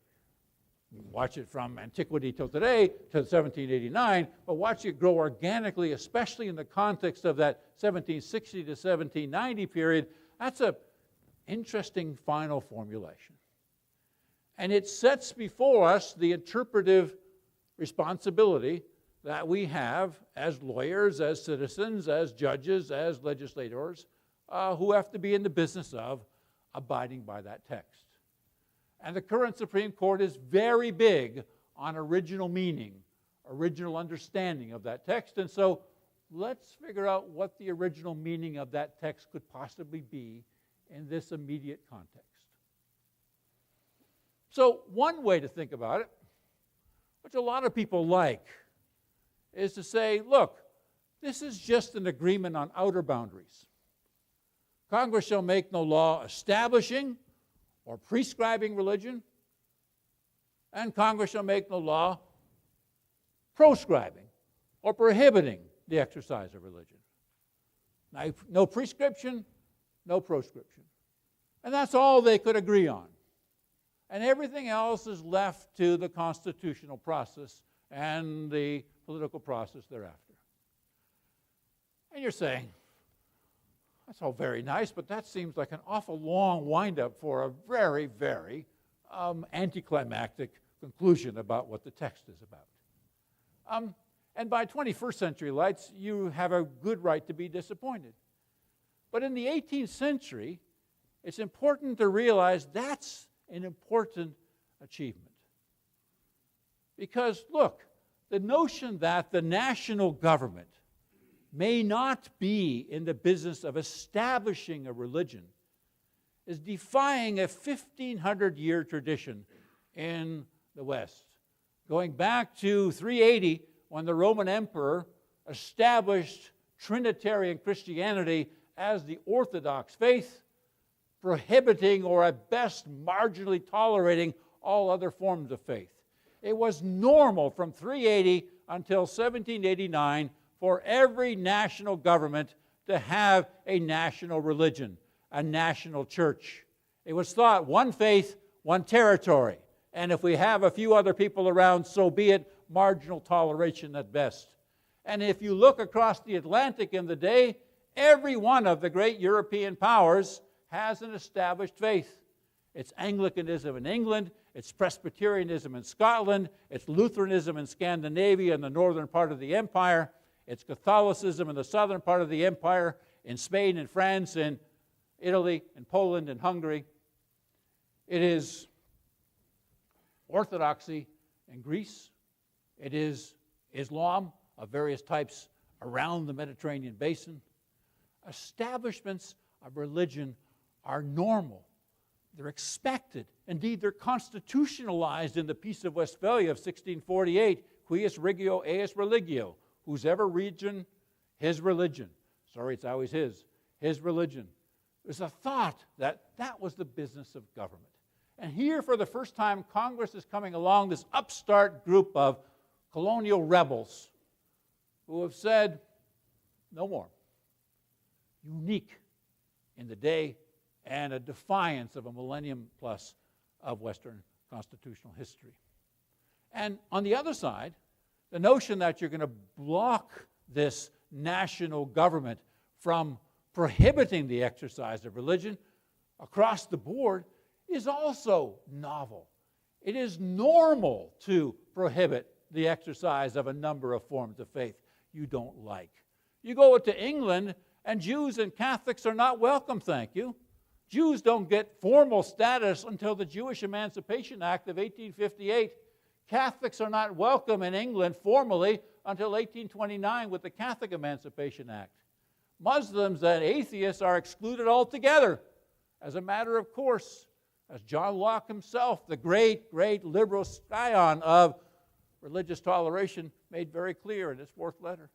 watch it from antiquity till today, to 1789, but watch it grow organically, especially in the context of that 1760 to 1790 period, that's an interesting final formulation. And it sets before us the interpretive responsibility that we have as lawyers, as citizens, as judges, as legislators, who have to be in the business of abiding by that text. And the current Supreme Court is very big on original meaning, original understanding of that text. And so let's figure out what the original meaning of that text could possibly be in this immediate context. So one way to think about it, which a lot of people like, is to say, look, this is just an agreement on outer boundaries. Congress shall make no law establishing or prescribing religion, and Congress shall make no law proscribing or prohibiting the exercise of religion. Now, no prescription, no proscription. And that's all they could agree on. And everything else is left to the constitutional process and the political process thereafter. And you're saying, that's all very nice, but that seems like an awful long wind-up for a very, very anticlimactic conclusion about what the text is about. And by 21st century lights, you have a good right to be disappointed. But in the 18th century, it's important to realize that's an important achievement. Because, look, the notion that the national government may not be in the business of establishing a religion is defying a 1,500-year tradition in the West. Going back to 380, when the Roman emperor established Trinitarian Christianity as the Orthodox faith, prohibiting or at best marginally tolerating all other forms of faith. It was normal from 380 until 1789 for every national government to have a national religion, a national church. It was thought one faith, one territory. And if we have a few other people around, so be it, marginal toleration at best. And if you look across the Atlantic in the day, every one of the great European powers has an established faith. It's Anglicanism in England, it's Presbyterianism in Scotland, it's Lutheranism in Scandinavia and the northern part of the empire, it's Catholicism in the southern part of the empire, in Spain and France, in Italy and Poland and Hungary. It is Orthodoxy in Greece. It is Islam of various types around the Mediterranean basin. Establishments of religion are normal. They're expected. Indeed, they're constitutionalized in the Peace of Westphalia of 1648, Quis regio eius religio, whose ever region, his religion. Sorry, it's always his religion. There's a thought that that was the business of government. And here, for the first time, Congress is coming along, this upstart group of colonial rebels who have said, no more. Unique in the day and a defiance of a millennium plus of Western constitutional history. And on the other side, the notion that you're going to block this national government from prohibiting the exercise of religion across the board is also novel. It is normal to prohibit the exercise of a number of forms of faith you don't like. You go to England, and Jews and Catholics are not welcome, thank you. Jews don't get formal status until the Jewish Emancipation Act of 1858. Catholics are not welcome in England formally until 1829 with the Catholic Emancipation Act. Muslims and atheists are excluded altogether as a matter of course, as John Locke himself, the great, great liberal scion of religious toleration, made very clear in his fourth letter.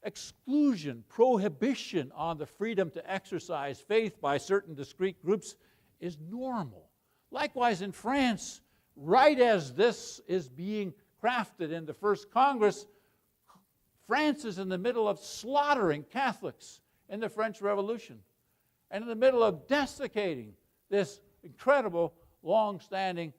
Exclusion, prohibition on the freedom to exercise faith by certain discrete groups is normal. Likewise in France, right as this is being crafted in the First Congress, France is in the middle of slaughtering Catholics in the French Revolution and in the middle of desiccating this incredible, long-standing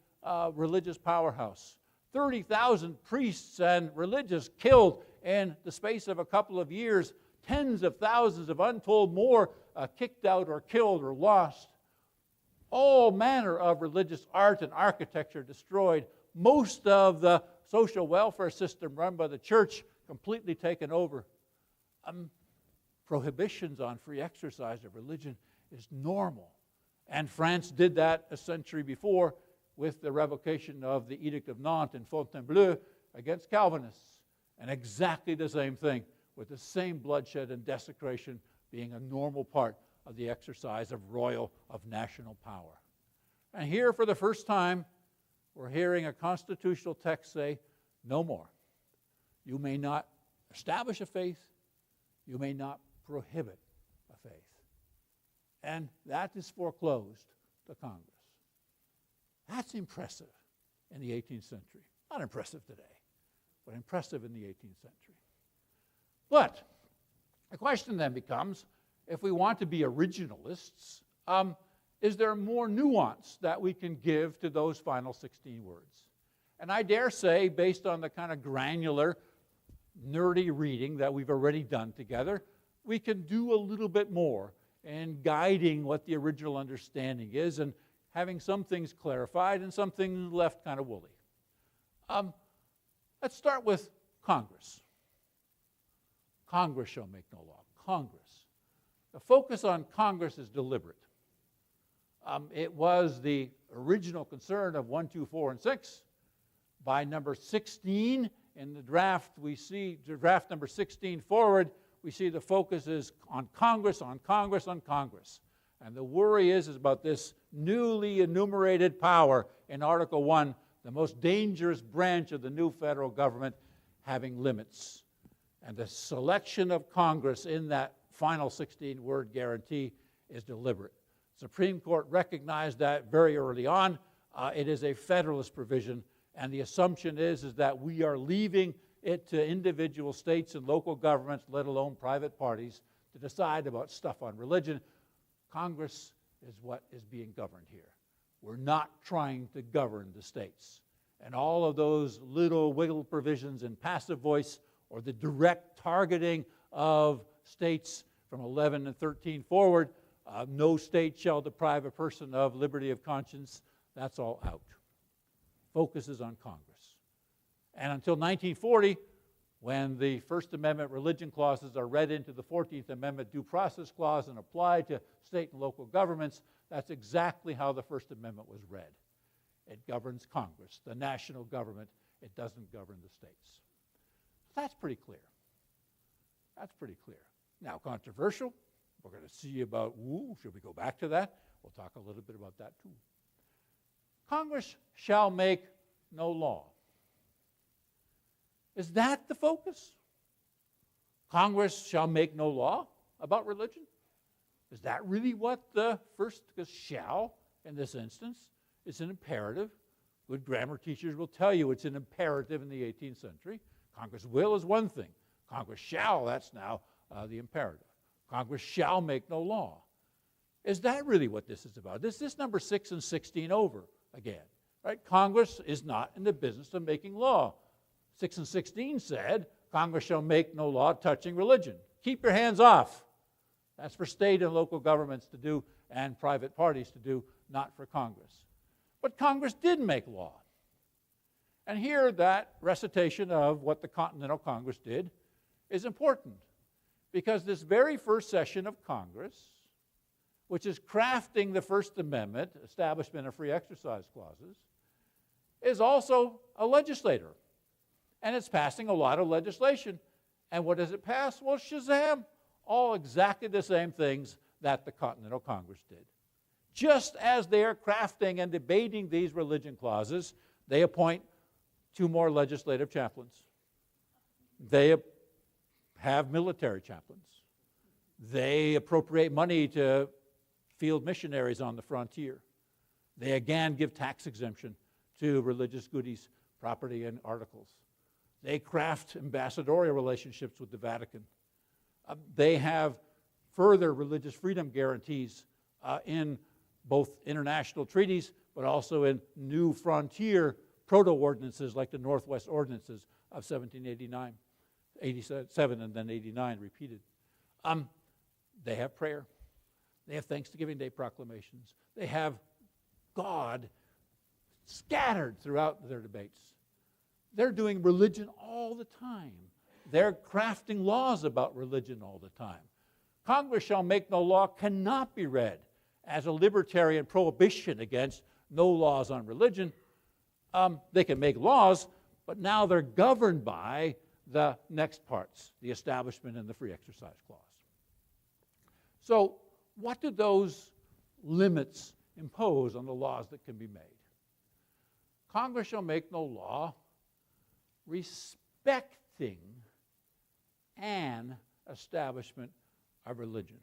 religious powerhouse. 30,000 priests and religious killed in the space of a couple of years, tens of thousands of untold more kicked out or killed or lost. All manner of religious art and architecture destroyed. Most of the social welfare system run by the church completely taken over. Prohibitions on free exercise of religion is normal. And France did that a century before with the revocation of the Edict of Nantes and Fontainebleau against Calvinists. And exactly the same thing, with the same bloodshed and desecration being a normal part of the exercise of royal, of national power. And here, for the first time, we're hearing a constitutional text say, no more. You may not establish a faith, you may not prohibit a faith. And that is foreclosed to Congress. That's impressive in the 18th century. Not impressive today, but impressive in the 18th century. But the question then becomes, if we want to be originalists, is there more nuance that we can give to those final 16 words? And I dare say, based on the kind of granular, nerdy reading that we've already done together, we can do a little bit more in guiding what the original understanding is and having some things clarified and some things left kind of woolly. Let's start with Congress. Congress shall make no law. Congress. The focus on Congress is deliberate. It was the original concern of 1, 2, 4, and 6. By number 16 in the draft, we see draft number 16 forward, we see the focus is on Congress, on Congress, on Congress. And the worry is about this newly enumerated power in Article 1, the most dangerous branch of the new federal government, having limits. And the selection of Congress in that final 16-word guarantee is deliberate. Supreme Court recognized that very early on. It is a federalist provision, and the assumption is that we are leaving it to individual states and local governments, let alone private parties, to decide about stuff on religion. Congress is what is being governed here. We're not trying to govern the states. And all of those little wiggle provisions in passive voice or the direct targeting of states from 11 and 13 forward, no state shall deprive a person of liberty of conscience, that's all out. Focus is on Congress. And until 1940, when the First Amendment religion clauses are read into the 14th Amendment due process clause and applied to state and local governments, that's exactly how the First Amendment was read. It governs Congress, the national government. It doesn't govern the states. That's pretty clear. That's pretty clear. Now, controversial. We're going to see about, should we go back to that? We'll talk a little bit about that too. Congress shall make no law. Is that the focus? Congress shall make no law about religion? Is that really what the first, because shall in this instance is an imperative? Good grammar teachers will tell you it's an imperative in the 18th century. Congress will is one thing. Congress shall, that's now the imperative. Congress shall make no law. Is that really what this is about? Is this number 6 and 16 over again? Right? Congress is not in the business of making law. 6 and 16 said, Congress shall make no law touching religion. Keep your hands off. That's for state and local governments to do and private parties to do, not for Congress. But Congress did make law. And here that recitation of what the Continental Congress did is important, because this very first session of Congress, which is crafting the First Amendment, establishment of free exercise clauses, is also a legislator. And it's passing a lot of legislation. And what does it pass? Well, shazam! all exactly the same things that the Continental Congress did. Just as they are crafting and debating these religion clauses, they appoint 2 more legislative chaplains. They have military chaplains. They appropriate money to field missionaries on the frontier. They again give tax exemption to religious goodies, property, and articles. They craft ambassadorial relationships with the Vatican. They have further religious freedom guarantees in both international treaties, but also in new frontier proto-ordinances like the Northwest Ordinances of 1789, 87, and then 89 repeated. They have prayer. They have Thanksgiving Day proclamations. They have God scattered throughout their debates. They're doing religion all the time. They're crafting laws about religion all the time. Congress shall make no law cannot be read as a libertarian prohibition against no laws on religion. They can make laws, but now they're governed by the next parts, the Establishment and the Free Exercise Clause. So what do those limits impose on the laws that can be made? Congress shall make no law respecting an establishment of religion.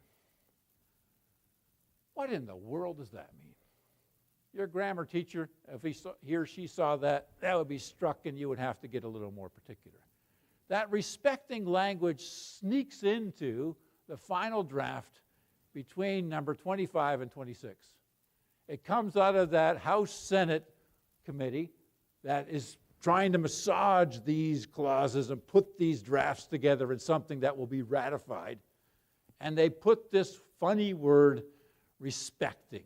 What in the world does that mean? Your grammar teacher, if he or she saw that, that would be struck and you would have to get a little more particular. That respecting language sneaks into the final draft between number 25 and 26. It comes out of that House-Senate committee that is trying to massage these clauses and put these drafts together in something that will be ratified. And they put this funny word, respecting.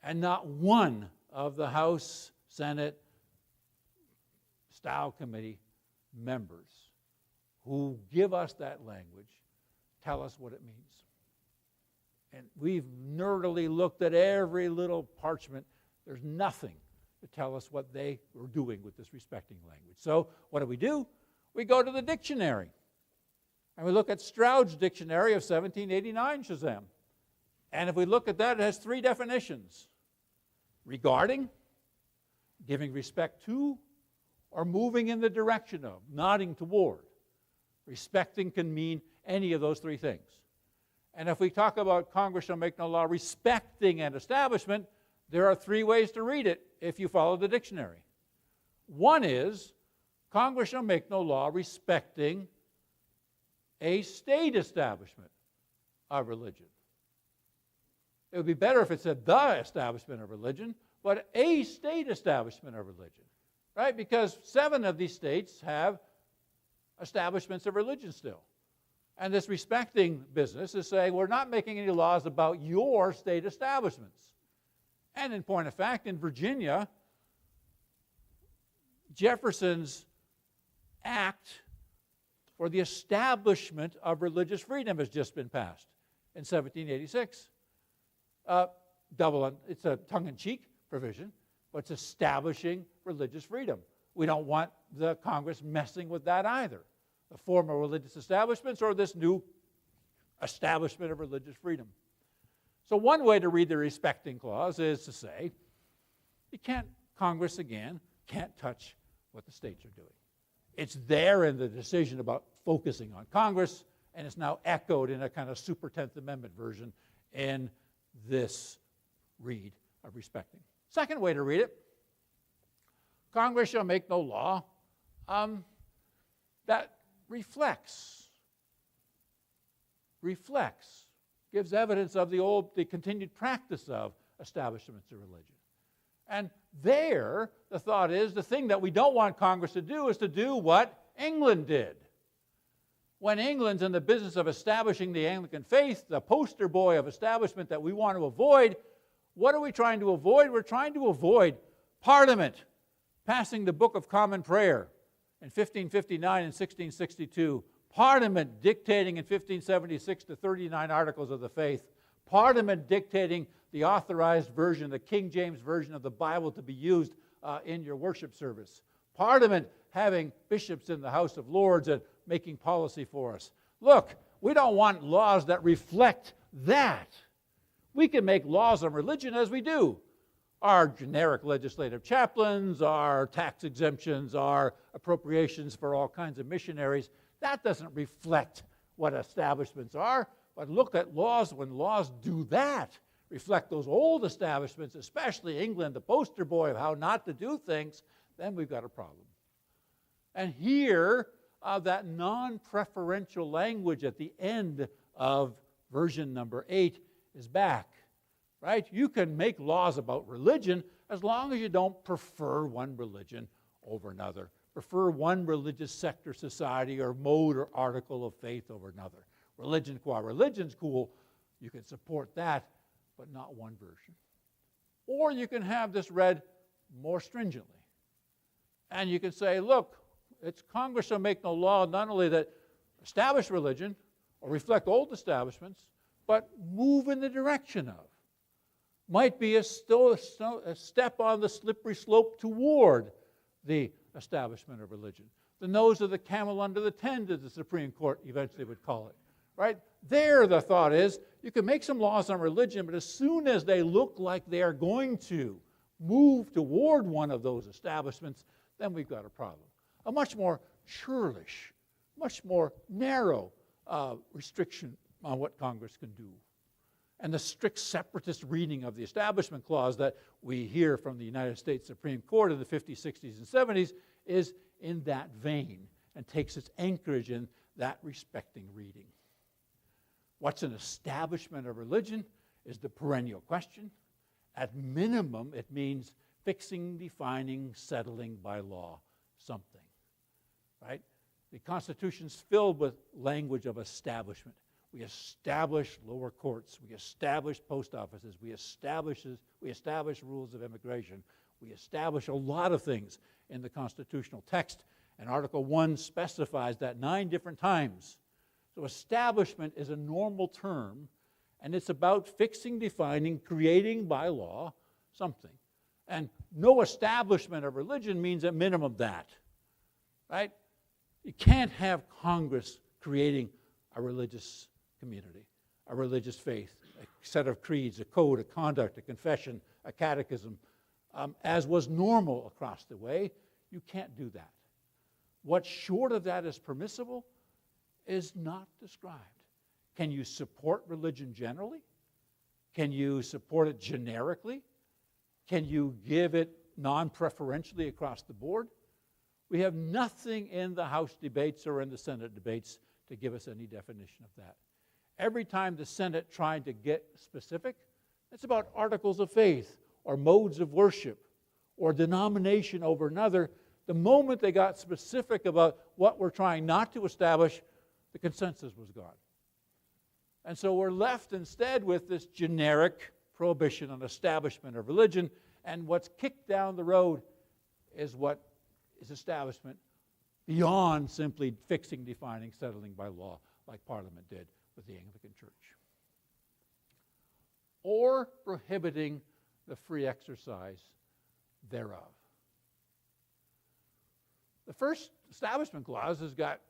And not one of the House, Senate, Style Committee members who give us that language tell us what it means. And we've nerdily looked at every little parchment. There's nothing to tell us what they were doing with this respecting language. So what do? We go to the dictionary. And we look at Stroud's dictionary of 1789, Shazam. And if we look at that, it has 3 definitions. Regarding, giving respect to, or moving in the direction of, nodding toward. Respecting can mean any of those 3 things. And if we talk about Congress shall make no law respecting an establishment, there are 3 ways to read it if you follow the dictionary. One is, Congress shall make no law respecting a state establishment of religion. It would be better if it said the establishment of religion, but a state establishment of religion, right? Because 7 of these states have establishments of religion still. And this respecting business is saying we're not making any laws about your state establishments. And in point of fact, in Virginia, Jefferson's act for the establishment of religious freedom has just been passed in 1786. It's a tongue-in-cheek provision, but it's establishing religious freedom. We don't want the Congress messing with that either. The former religious establishments or this new establishment of religious freedom. So one way to read the respecting clause is to say, Congress again can't touch what the states are doing. It's there in the decision about focusing on Congress, and it's now echoed in a kind of Super 10th Amendment version in this read of respecting. Second way to read it, Congress shall make no law that reflects, gives evidence of the continued practice of establishments of religion. And there, the thought is, the thing that we don't want Congress to do is to do what England did. When England's in the business of establishing the Anglican faith, the poster boy of establishment that we want to avoid, what are we trying to avoid? We're trying to avoid Parliament passing the Book of Common Prayer in 1559 and 1662, Parliament dictating in 1576 the 39 Articles of the Faith, Parliament dictating the authorized version, the King James Version of the Bible to be used in your worship service, Parliament having bishops in the House of Lords and making policy for us. Look, we don't want laws that reflect that. We can make laws on religion as we do. Our generic legislative chaplains, our tax exemptions, our appropriations for all kinds of missionaries, that doesn't reflect what establishments are. But look at laws when laws do that, reflect those old establishments, especially England, the poster boy of how not to do things, then we've got a problem. And here, that non-preferential language at the end of version number 8 is back, right? You can make laws about religion as long as you don't prefer one religion over another, prefer one religious sect or society or mode or article of faith over another. Religion qua religion's cool, you can support that, but not one version. Or you can have this read more stringently. And you can say, look, it's Congress shall make no law not only that establish religion or reflect old establishments, but move in the direction of. Might be a step on the slippery slope toward the establishment of religion. The nose of the camel under the tent, as the Supreme Court eventually would call it. Right? There the thought is, you can make some laws on religion, but as soon as they look like they are going to move toward one of those establishments, then we've got a problem. A much more churlish, much more narrow restriction on what Congress can do. And the strict separatist reading of the Establishment Clause that we hear from the United States Supreme Court in the 50s, 60s, and 70s is in that vein and takes its anchorage in that respecting reading. What's an establishment of religion is the perennial question. At minimum, it means fixing, defining, settling by law something, right? The Constitution's filled with language of establishment. We establish lower courts. We establish post offices. We establish rules of immigration. We establish a lot of things in the constitutional text, and Article 1 specifies that 9 different times. So establishment is a normal term, and it's about fixing, defining, creating by law something. And no establishment of religion means at minimum that, right? You can't have Congress creating a religious community, a religious faith, a set of creeds, a code, a conduct, a confession, a catechism, as was normal across the way. You can't do that. What short of that is permissible is not described. Can you support religion generally? Can you support it generically? Can you give it non-preferentially across the board? We have nothing in the House debates or in the Senate debates to give us any definition of that. Every time the Senate tried to get specific, it's about articles of faith or modes of worship or denomination over another. The moment they got specific about what we're trying not to establish, the consensus was gone. And so we're left instead with this generic prohibition on establishment of religion, and what's kicked down the road is what is establishment beyond simply fixing, defining, settling by law, like Parliament did with the Anglican Church. Or prohibiting the free exercise thereof. The first Establishment Clause has got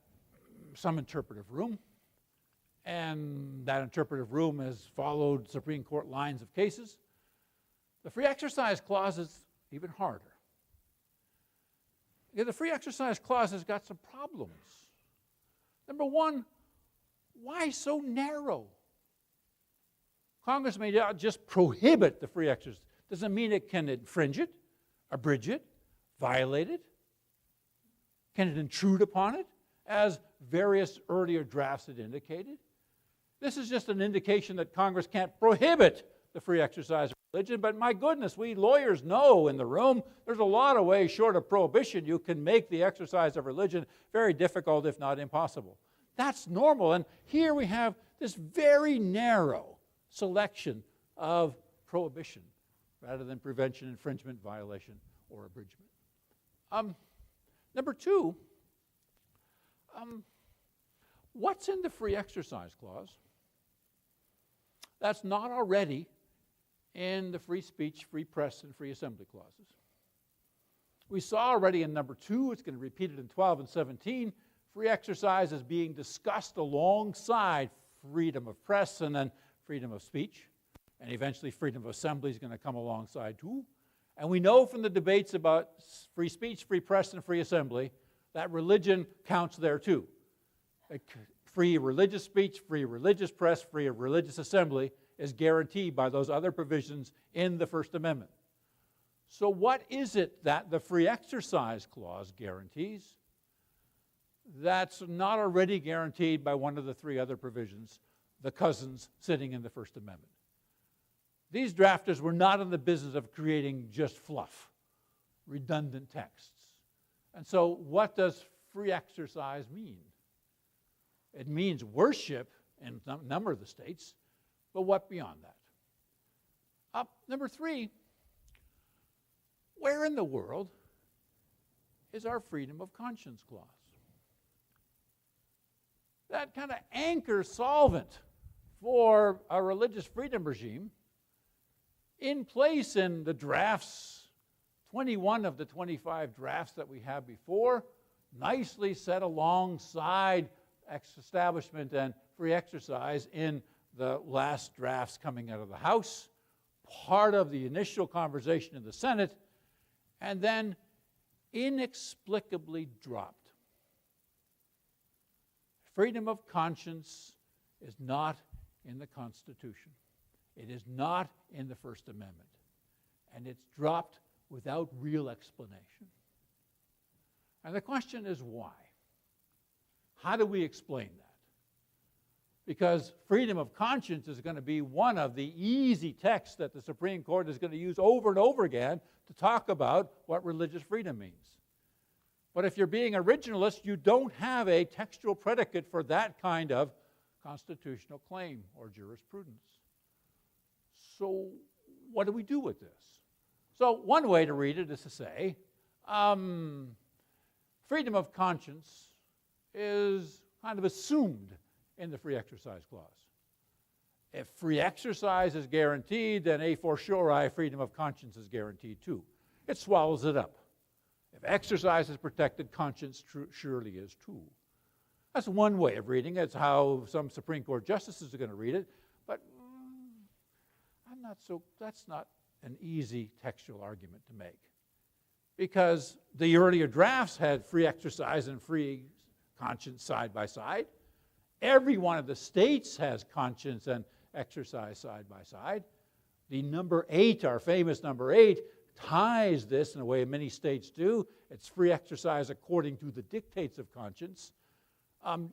some interpretive room, and that interpretive room has followed Supreme Court lines of cases. The Free Exercise Clause is even harder. Yeah, the Free Exercise Clause has got some problems. Number one, why so narrow? Congress may not just prohibit the free exercise. Doesn't mean it can infringe it, abridge it, violate it. Can it intrude upon it, as various earlier drafts had indicated? This is just an indication that Congress can't prohibit the free exercise of religion, but my goodness, we lawyers know in the room there's a lot of ways short of prohibition you can make the exercise of religion very difficult, if not impossible. That's normal, and here we have this very narrow selection of prohibition rather than prevention, infringement, violation, or abridgment. Number two, what's in the Free Exercise Clause that's not already in the Free Speech, Free Press, and Free Assembly Clauses? We saw already in number 2, it's going to repeat it in 12 and 17, free exercise is being discussed alongside freedom of press and then freedom of speech. And eventually freedom of assembly is going to come alongside too. And we know from the debates about free speech, free press, and free assembly that religion counts there too. Free religious speech, free religious press, free religious assembly is guaranteed by those other provisions in the First Amendment. So what is it that the Free Exercise Clause guarantees that's not already guaranteed by one of the three other provisions, the cousins sitting in the First Amendment? These drafters were not in the business of creating just fluff, redundant texts. And so what does free exercise mean? It means worship in a number of the states, but what beyond that? Number three, where in the world is our freedom of conscience clause? That kind of anchor solvent for a religious freedom regime in place in the drafts, 21 of the 25 drafts that we have before, nicely set alongside establishment and free exercise in the last drafts coming out of the House, part of the initial conversation in the Senate, and then inexplicably dropped. Freedom of conscience is not in the Constitution. It is not in the First Amendment. And it's dropped without real explanation. And the question is why? How do we explain that? Because freedom of conscience is going to be one of the easy texts that the Supreme Court is going to use over and over again to talk about what religious freedom means. But if you're being originalist, you don't have a textual predicate for that kind of constitutional claim or jurisprudence. So what do we do with this? So one way to read it is to say, freedom of conscience is kind of assumed in the Free Exercise Clause. If free exercise is guaranteed, then a fortiori freedom of conscience is guaranteed too. It swallows it up. If exercise is protected, conscience surely is too. That's one way of reading it. It's how some Supreme Court justices are going to read it. But that's not an easy textual argument to make. Because the earlier drafts had free exercise and free conscience side by side. Every one of the states has conscience and exercise side by side. The number 8, our famous number 8, ties this in a way many states do. It's free exercise according to the dictates of conscience.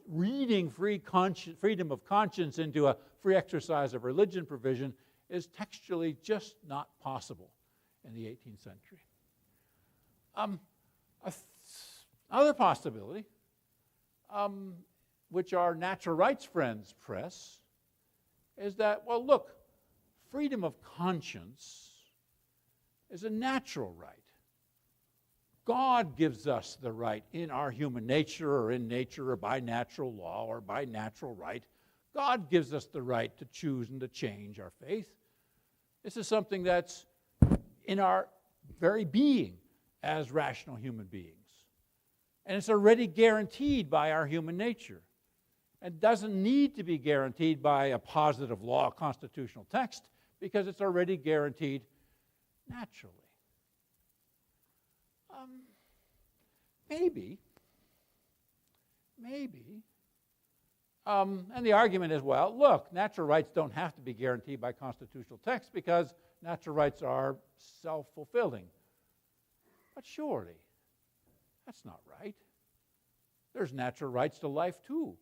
Reading freedom of conscience into a free exercise of religion provision is textually just not possible in the 18th century. Another possibility, which our natural rights friends press, is that, well, look, freedom of conscience is a natural right. God gives us the right in our human nature or in nature or by natural law or by natural right. God gives us the right to choose and to change our faith. This is something that's in our very being as rational human beings. And it's already guaranteed by our human nature. It doesn't need to be guaranteed by a positive law, constitutional text, because it's already guaranteed naturally. Maybe. And the argument is, well, look, natural rights don't have to be guaranteed by constitutional text because natural rights are self-fulfilling. But surely, that's not right. There's natural rights to life too.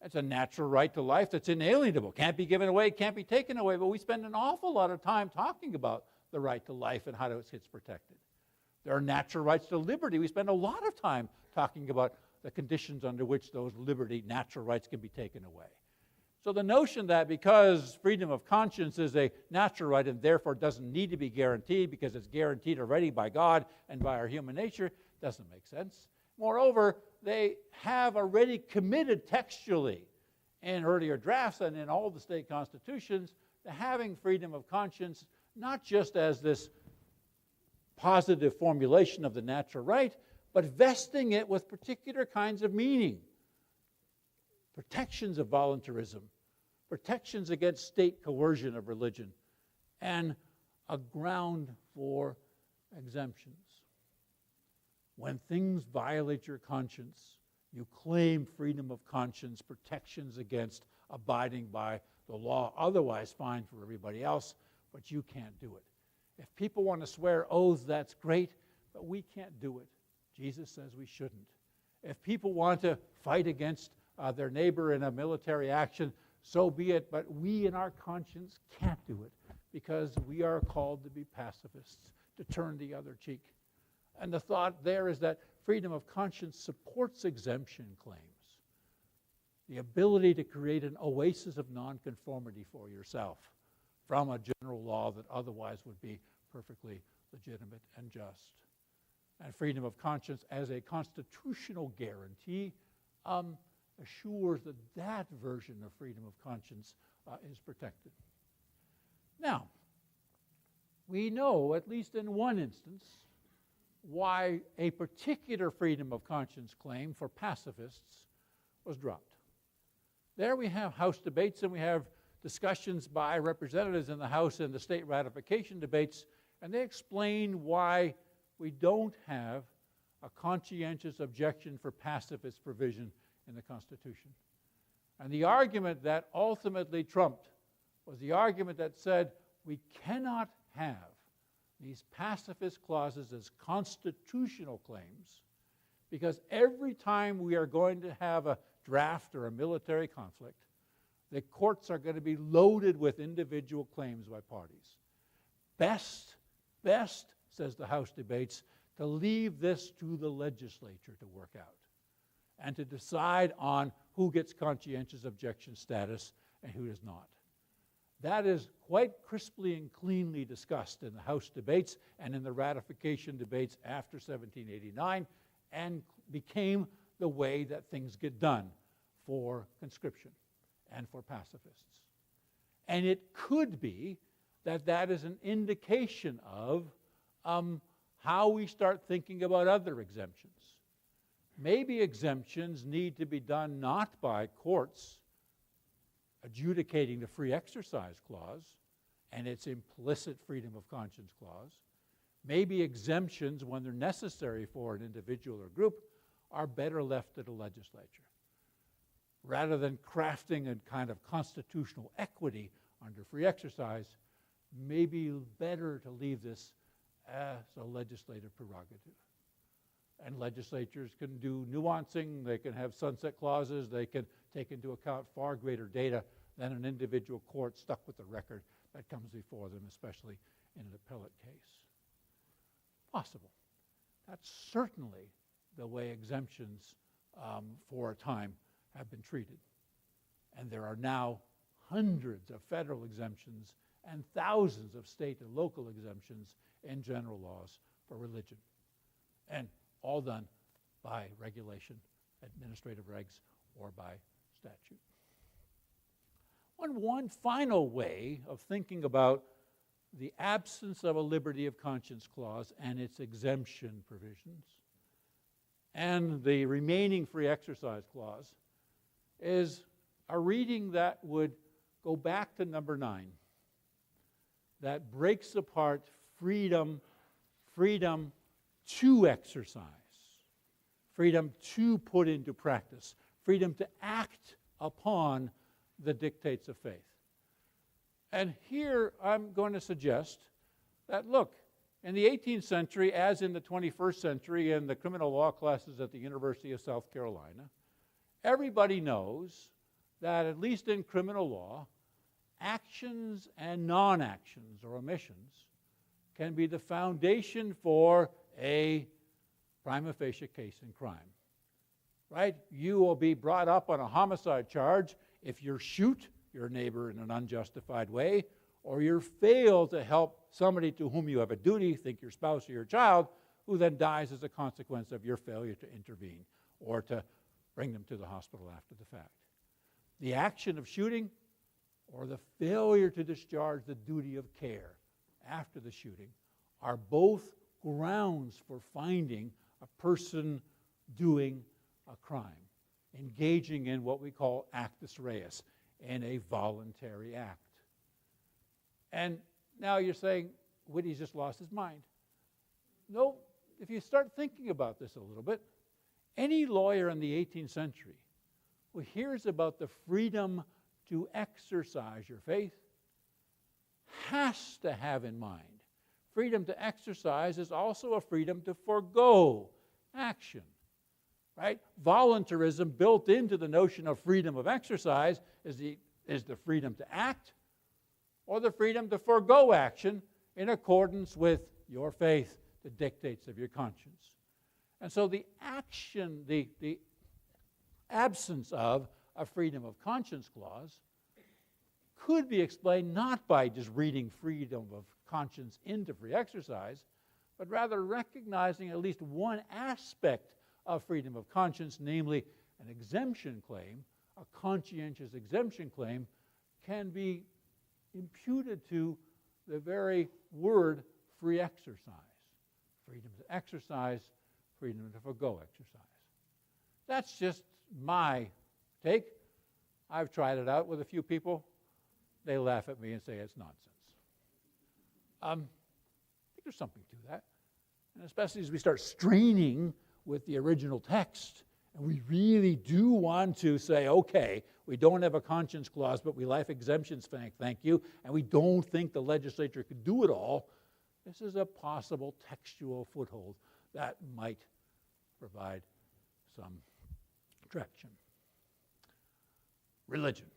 It's a natural right to life that's inalienable, can't be given away, can't be taken away, but we spend an awful lot of time talking about the right to life and how it's protected. There are natural rights to liberty. We spend a lot of time talking about the conditions under which those natural rights can be taken away. So the notion that because freedom of conscience is a natural right and therefore doesn't need to be guaranteed because it's guaranteed already by God and by our human nature doesn't make sense. Moreover, they have already committed textually in earlier drafts and in all the state constitutions to having freedom of conscience not just as this positive formulation of the natural right, but vesting it with particular kinds of meaning. Protections of voluntarism, protections against state coercion of religion, and a ground for exemptions. When things violate your conscience, you claim freedom of conscience, protections against abiding by the law, otherwise fine for everybody else, but you can't do it. If people want to swear oaths, that's great, but we can't do it. Jesus says we shouldn't. If people want to fight against their neighbor in a military action, so be it, but we in our conscience can't do it because we are called to be pacifists, to turn the other cheek. And the thought there is that freedom of conscience supports exemption claims, the ability to create an oasis of nonconformity for yourself from a general law that otherwise would be perfectly legitimate and just. And freedom of conscience as a constitutional guarantee assures that that version of freedom of conscience is protected. Now, we know, at least in one instance, why a particular freedom of conscience claim for pacifists was dropped. There we have House debates and we have discussions by representatives in the House and the state ratification debates, and they explain why we don't have a conscientious objection for pacifist provision in the Constitution. And the argument that ultimately trumped was the argument that said we cannot have these pacifist clauses as constitutional claims because every time we are going to have a draft or a military conflict, the courts are going to be loaded with individual claims by parties. Best, says the House debates, to leave this to the legislature to work out and to decide on who gets conscientious objection status and who does not. That is quite crisply and cleanly discussed in the House debates and in the ratification debates after 1789 and became the way that things get done for conscription and for pacifists. And it could be that that is an indication of how we start thinking about other exemptions. Maybe exemptions need to be done not by courts adjudicating the free exercise clause and its implicit freedom of conscience clause. Maybe exemptions, when they're necessary for an individual or group, are better left to the legislature. Rather than crafting a kind of constitutional equity under free exercise, maybe better to leave this as a legislative prerogative. And legislatures can do nuancing, they can have sunset clauses, they can take into account far greater data than an individual court stuck with the record that comes before them, especially in an appellate case. Possible. That's certainly the way exemptions for a time have been treated. And there are now hundreds of federal exemptions and thousands of state and local exemptions in general laws for religion. And all done by regulation, administrative regs, or by statute. One final way of thinking about the absence of a liberty of conscience clause and its exemption provisions and the remaining free exercise clause is a reading that would go back to number 9, that breaks apart freedom to exercise, freedom to put into practice, freedom to act upon the dictates of faith. And here I'm going to suggest that, look, in the 18th century, as in the 21st century in the criminal law classes at the University of South Carolina, everybody knows that, at least in criminal law, actions and non-actions or omissions can be the foundation for a prima facie case in crime. Right? You will be brought up on a homicide charge if you shoot your neighbor in an unjustified way, or you fail to help somebody to whom you have a duty, think your spouse or your child, who then dies as a consequence of your failure to intervene or to bring them to the hospital after the fact. The action of shooting or the failure to discharge the duty of care after the shooting are both grounds for finding a person doing a crime, engaging in what we call actus reus, in a voluntary act. And now you're saying, Witte's just lost his mind. No, if you start thinking about this a little bit, any lawyer in the 18th century who hears about the freedom to exercise your faith has to have in mind freedom to exercise is also a freedom to forego action, right? Voluntarism built into the notion of freedom of exercise is the freedom to act or the freedom to forego action in accordance with your faith, the dictates of your conscience. And so the action, the absence of a freedom of conscience clause could be explained not by just reading freedom of conscience into free exercise, but rather recognizing at least one aspect of freedom of conscience, namely an exemption claim, a conscientious exemption claim, can be imputed to the very word free exercise. Freedom to exercise, freedom to forego exercise. That's just my take. I've tried it out with a few people. They laugh at me and say it's nonsense. I think there's something to that. And especially as we start straining with the original text, and we really do want to say, okay, we don't have a conscience clause, but we like exemptions, thank you, and we don't think the legislature could do it all. This is a possible textual foothold that might provide some traction. Religion.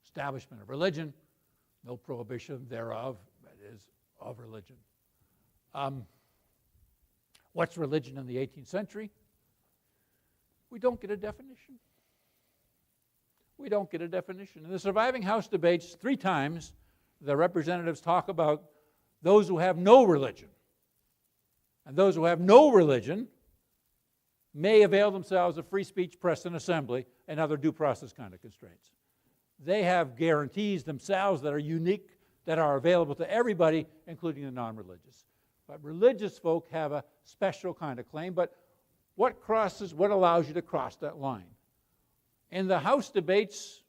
Establishment of religion, no prohibition thereof, that is, of religion. What's religion in the 18th century? We don't get a definition. We don't get a definition. In the surviving House debates, 3 times, the representatives talk about those who have no religion. And those who have no religion may avail themselves of free speech, press, and assembly, and other due process kind of constraints. They have guarantees themselves that are unique, that are available to everybody, including the non-religious. But religious folk have a special kind of claim. But what allows you to cross that line? In the House debates,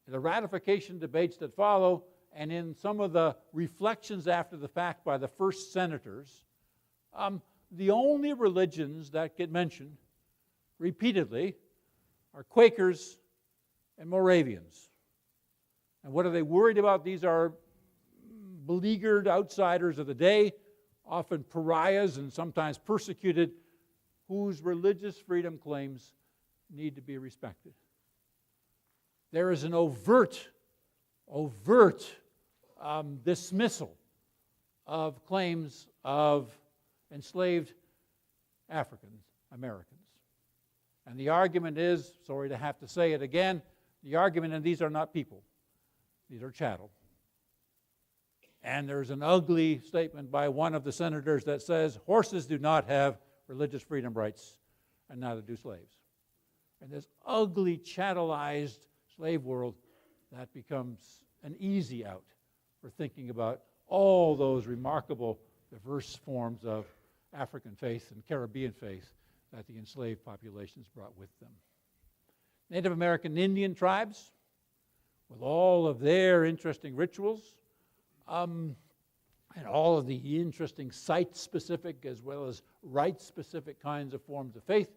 the ratification debates that follow, and in some of the reflections after the fact by the first senators, the only religions that get mentioned repeatedly are Quakers and Moravians. And what are they worried about? These are beleaguered outsiders of the day, often pariahs and sometimes persecuted, whose religious freedom claims need to be respected. There is an overt dismissal of claims of enslaved African Americans. And the argument is, sorry to have to say it again, the argument is these are not people. These are chattel. And there's an ugly statement by one of the senators that says horses do not have religious freedom rights, and neither do slaves. And this ugly, chattelized slave world, that becomes an easy out for thinking about all those remarkable, diverse forms of African faith and Caribbean faith that the enslaved populations brought with them. Native American Indian tribes, with all of their interesting rituals, and all of the interesting site-specific as well as rite-specific kinds of forms of faith,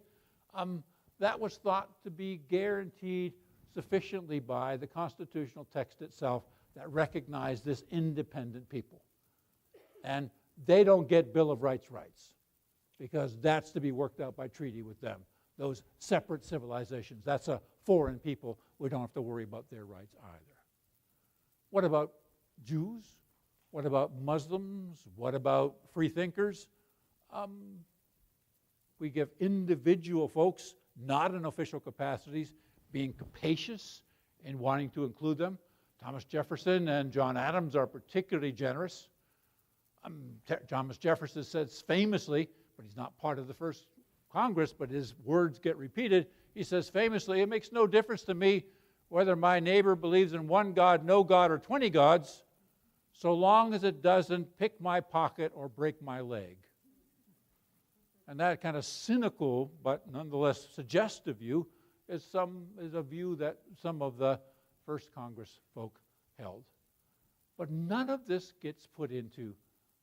that was thought to be guaranteed sufficiently by the constitutional text itself that recognized this independent people. And they don't get Bill of Rights rights, because that's to be worked out by treaty with them. Those separate civilizations, that's a foreign people. We don't have to worry about their rights either. What about Jews? What about Muslims? What about free thinkers? We give individual folks, not in official capacities, being capacious in wanting to include them. Thomas Jefferson and John Adams are particularly generous. Thomas Jefferson says famously, but he's not part of the first Congress, but his words get repeated. He says famously, it makes no difference to me whether my neighbor believes in one God, no God, or 20 gods, so long as it doesn't pick my pocket or break my leg. And that kind of cynical but nonetheless suggestive view is a view that some of the first Congress folk held. But none of this gets put into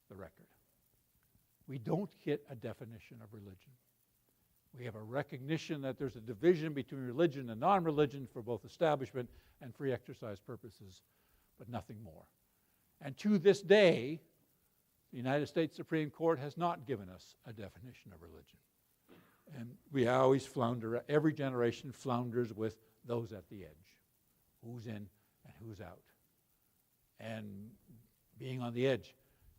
the record. We don't get a definition of religion. We have a recognition that there's a division between religion and non-religion for both establishment and free exercise purposes, but nothing more. And to this day, the United States Supreme Court has not given us a definition of religion. And we always flounder, every generation flounders with those at the edge. Who's in and who's out. And being on the edge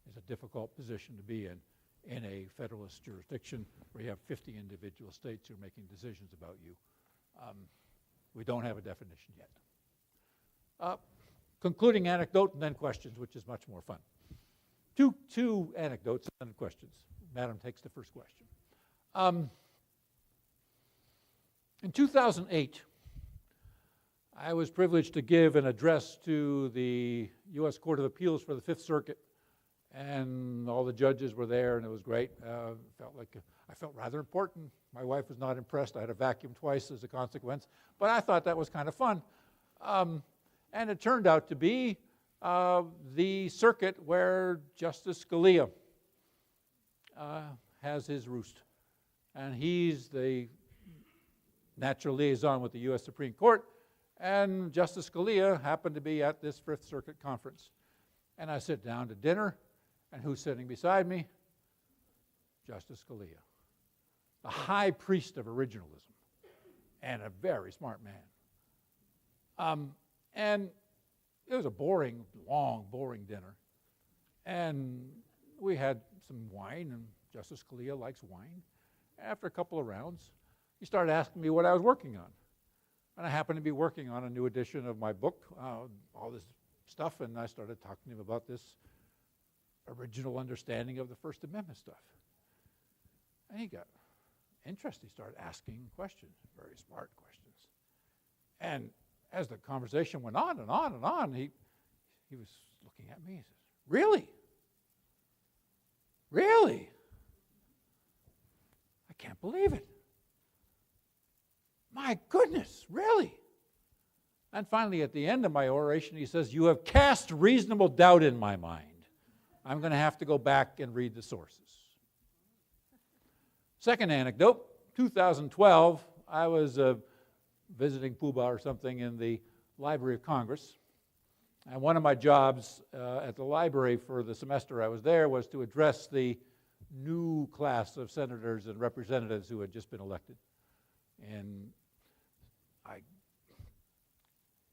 is a difficult position to be in a federalist jurisdiction where you have 50 individual states who are making decisions about you. We don't have a definition yet. Concluding anecdote and then questions, which is much more fun. Two anecdotes and then questions. Madam takes the first question. In 2008, I was privileged to give an address to the U.S. Court of Appeals for the Fifth Circuit, and all the judges were there, and it was great. I felt rather important. My wife was not impressed. I had to vacuum twice as a consequence, but I thought that was kind of fun. And it turned out to be the circuit where Justice Scalia has his roost, and he's the natural liaison with the U.S. Supreme Court. And Justice Scalia happened to be at this Fifth Circuit conference. And I sit down to dinner, and who's sitting beside me? Justice Scalia, the high priest of originalism, and a very smart man. And it was a boring, long, boring dinner. And we had some wine, and Justice Scalia likes wine. After a couple of rounds, he started asking me what I was working on. And I happened to be working on a new edition of my book, all this stuff, and I started talking to him about this original understanding of the First Amendment stuff. And he got interested. He started asking questions, very smart questions. And as the conversation went on and on and on, he was looking at me. He says, "Really? Really? I can't believe it. My goodness, really?" And finally, at the end of my oration, he says, "You have cast reasonable doubt in my mind. I'm going to have to go back and read the sources." Second anecdote, 2012, I was visiting Puba or something in the Library of Congress. And one of my jobs at the library for the semester I was there was to address the new class of senators and representatives who had just been elected. And I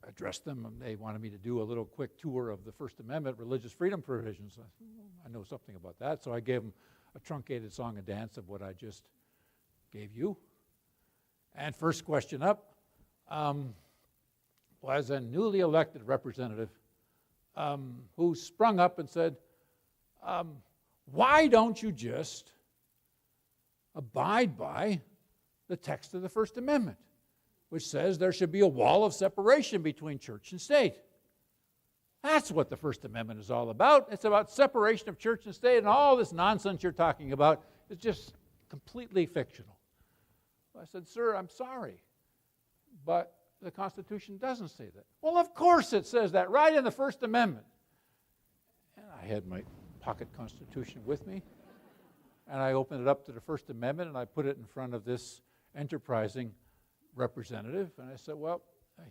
addressed them, and they wanted me to do a little quick tour of the First Amendment religious freedom provisions. I know something about that, so I gave them a truncated song and dance of what I just gave you. And first question up was a newly elected representative who sprung up and said, "Why don't you just abide by the text of the First Amendment, which says there should be a wall of separation between church and state? That's what the First Amendment is all about. It's about separation of church and state, and all this nonsense you're talking about is just completely fictional." I said, "Sir, I'm sorry, but the Constitution doesn't say that." "Well, of course it says that, right in the First Amendment." And I had my pocket Constitution with me, and I opened it up to the First Amendment, and I put it in front of this enterprising representative, and I said, "Well,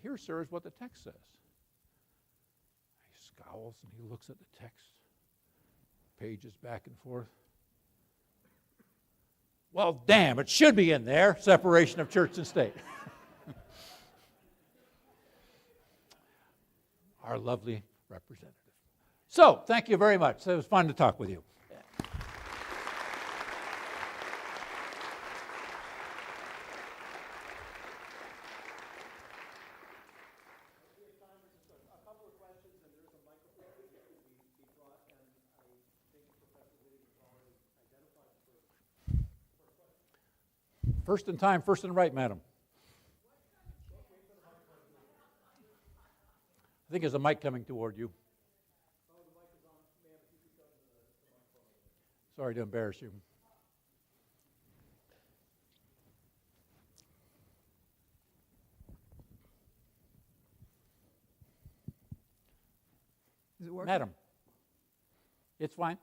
here, sir, is what the text says." He scowls, and he looks at the text, pages back and forth. "Well, damn, it should be in there, separation of church and state." Our lovely representative. So, thank you very much. It was fun to talk with you. First in time, first and right, madam. I think there's a mic coming toward you. Sorry to embarrass you. Is it working? Madam, it's fine.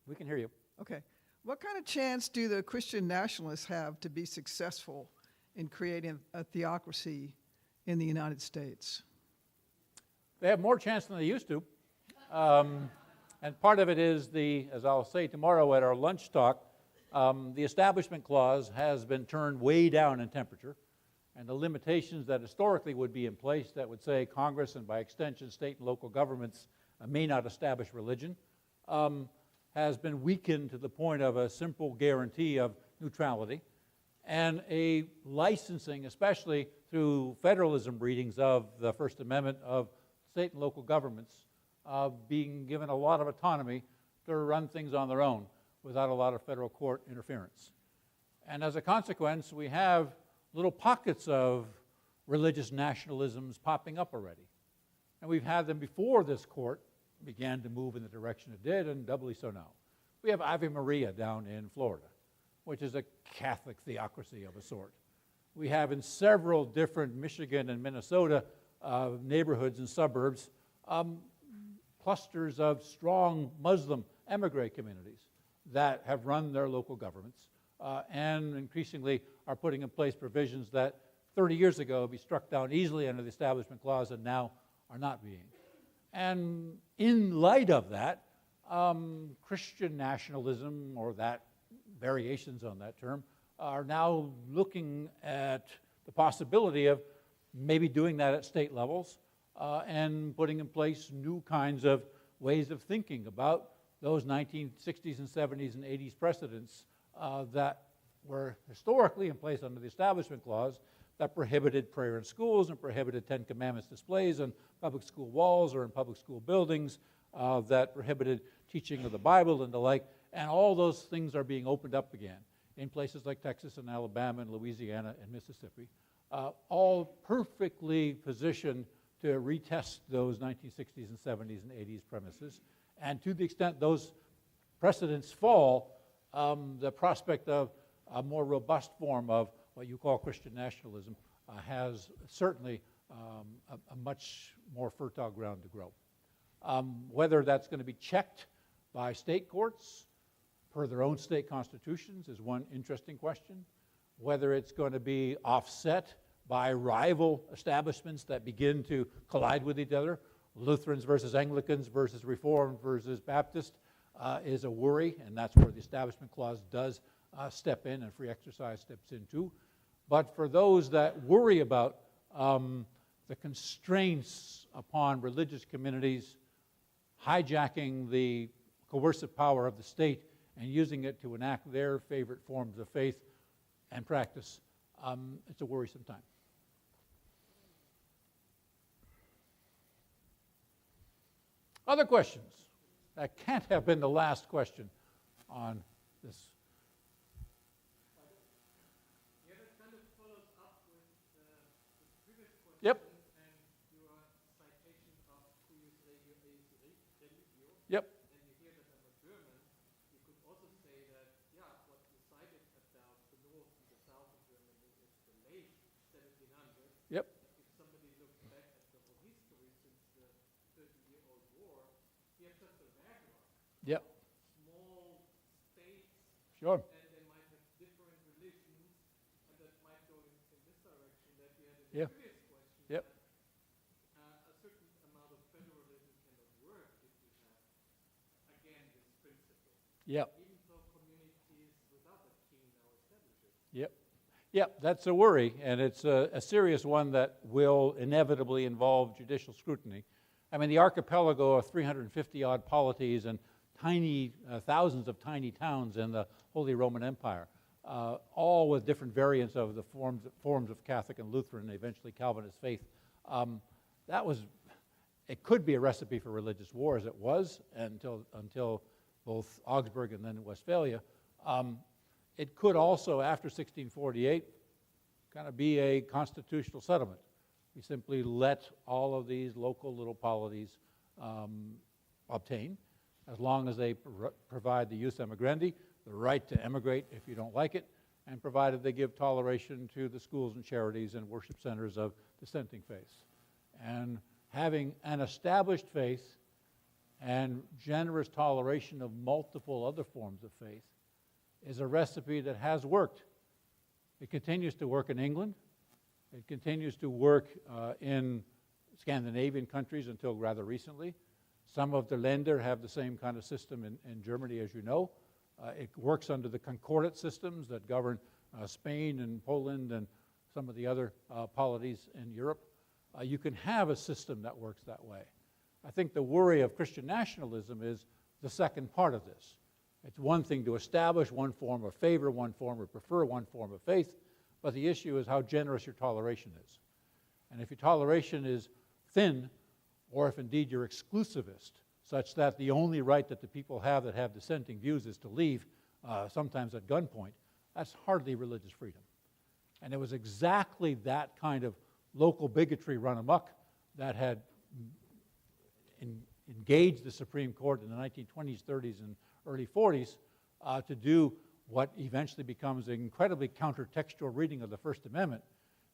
We can hear you. Okay. What kind of chance do the Christian nationalists have to be successful in creating a theocracy in the United States? They have more chance than they used to. And part of it is as I'll say tomorrow at our lunch talk, the Establishment Clause has been turned way down in temperature, and the limitations that historically would be in place that would say Congress and by extension state and local governments may not establish religion has been weakened to the point of a simple guarantee of neutrality and a licensing, especially through federalism readings of the First Amendment, of state and local governments being given a lot of autonomy to run things on their own without a lot of federal court interference. And as a consequence, we have little pockets of religious nationalisms popping up already. And we've had them before this court began to move in the direction it did, and doubly so now. We have Ave Maria down in Florida, which is a Catholic theocracy of a sort. We have in several different Michigan and Minnesota neighborhoods and suburbs clusters of strong Muslim emigre communities that have run their local governments and increasingly are putting in place provisions that 30 years ago would be struck down easily under the Establishment Clause and now are not being. And in light of that, Christian nationalism, or that variations on that term, are now looking at the possibility of maybe doing that at state levels and putting in place new kinds of ways of thinking about those 1960s and 70s and 80s precedents that were historically in place under the Establishment Clause that prohibited prayer in schools and prohibited Ten Commandments displays on public school walls or in public school buildings, that prohibited teaching of the Bible and the like, and all those things are being opened up again in places like Texas and Alabama and Louisiana and Mississippi, all perfectly positioned to retest those 1960s and 70s and 80s premises. And to the extent those precedents fall, the prospect of a more robust form of what you call Christian nationalism has certainly a much more fertile ground to grow. Whether that's going to be checked by state courts per their own state constitutions is one interesting question. Whether it's going to be offset by rival establishments that begin to collide with each other, Lutherans versus Anglicans versus Reformed versus Baptist, is a worry, and that's where the Establishment Clause does step in and free exercise steps in too. But for those that worry about the constraints upon religious communities hijacking the coercive power of the state and using it to enact their favorite forms of faith and practice, it's a worrisome time. Other questions? That can't have been the last question on this. Yeah, that kind of follows up with the previous question. Yep. And your citation of Cuius religio. Yep. And you hear that I'm a German. You could also say that, yeah, what you cited about the north and the south of Germany is the late 1700s. Yep. If somebody looks back at the whole history since the 30-year-old war, you have just a backlog. Yep. Small states. Sure. And they might have different religions, and that might go in this direction that you had in the Yeah. previous question. Yep. That, a certain amount of federalism cannot work if you have, again, this principle. Yep. Even though communities without a king now establish it. Yep. Yep, that's a worry, and it's a serious one that will inevitably involve judicial scrutiny. I mean, the archipelago of 350-odd polities and tiny, thousands of tiny towns in the Holy Roman Empire, all with different variants of the forms of Catholic and Lutheran and eventually Calvinist faith. It could be a recipe for religious war, as it was until both Augsburg and then Westphalia. It could also, after 1648, kind of be a constitutional settlement. We simply let all of these local little polities obtain, as long as they provide the jus emigrendi, the right to emigrate if you don't like it, and provided they give toleration to the schools and charities and worship centers of dissenting faiths. And having an established faith and generous toleration of multiple other forms of faith is a recipe that has worked. It continues to work in England. It continues to work in Scandinavian countries until rather recently. Some of the Länder have the same kind of system in Germany, as you know. It works under the concordate systems that govern Spain and Poland and some of the other polities in Europe. You can have a system that works that way. I think the worry of Christian nationalism is the second part of this. It's one thing to establish one form or favor one form or prefer one form of faith, but the issue is how generous your toleration is. And if your toleration is thin, or if indeed you're exclusivist, such that the only right that the people have that have dissenting views is to leave, sometimes at gunpoint, that's hardly religious freedom. And it was exactly that kind of local bigotry run amok that had engaged the Supreme Court in the 1920s, 30s, and early 40s to do what eventually becomes an incredibly countertextual reading of the First Amendment,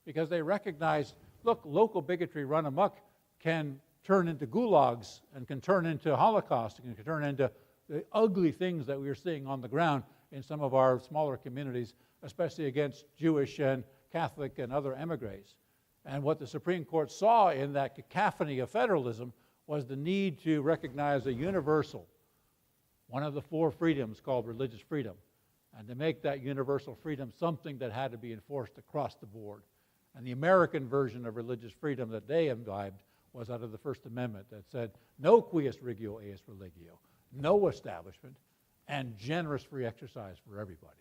because they recognized, look, local bigotry run amok can turn into gulags and can turn into Holocaust and can turn into the ugly things that we are seeing on the ground in some of our smaller communities, especially against Jewish and Catholic and other emigres. And what the Supreme Court saw in that cacophony of federalism was the need to recognize a universal, one of the four freedoms called religious freedom, and to make that universal freedom something that had to be enforced across the board. And the American version of religious freedom that they imbibed was out of the First Amendment that said, no cuius regio eius religio, no establishment, and generous free exercise for everybody.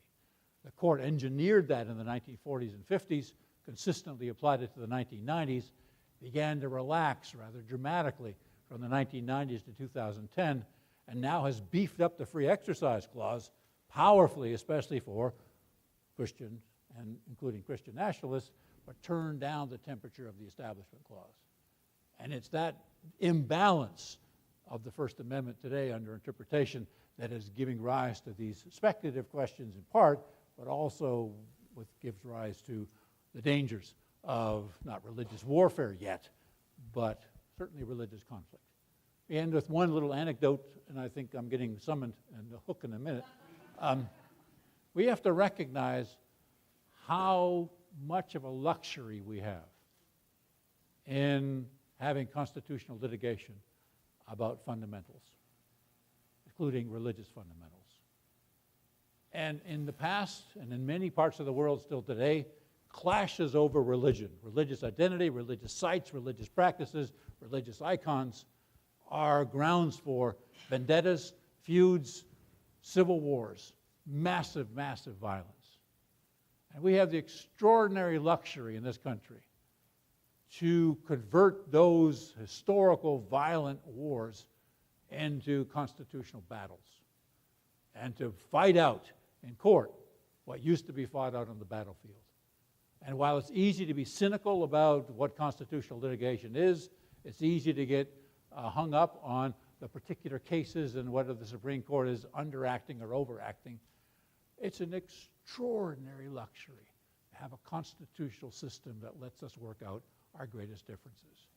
The court engineered that in the 1940s and 50s, consistently applied it to the 1990s, began to relax rather dramatically from the 1990s to 2010, and now has beefed up the free exercise clause powerfully, especially for Christians and including Christian nationalists, but turned down the temperature of the Establishment Clause. And it's that imbalance of the First Amendment today under interpretation that is giving rise to these speculative questions in part, but also gives rise to the dangers of not religious warfare yet, but certainly religious conflict. We end with one little anecdote, and I think I'm getting summoned and the hook in a minute. We have to recognize how much of a luxury we have in having constitutional litigation about fundamentals, including religious fundamentals. And in the past, and in many parts of the world still today, clashes over religion, religious identity, religious sites, religious practices, religious icons are grounds for vendettas, feuds, civil wars, massive, massive violence. And we have the extraordinary luxury in this country to convert those historical violent wars into constitutional battles and to fight out in court what used to be fought out on the battlefield. And while it's easy to be cynical about what constitutional litigation is, it's easy to get hung up on the particular cases and whether the Supreme Court is underacting or overacting. It's an extraordinary luxury to have a constitutional system that lets us work out our greatest differences.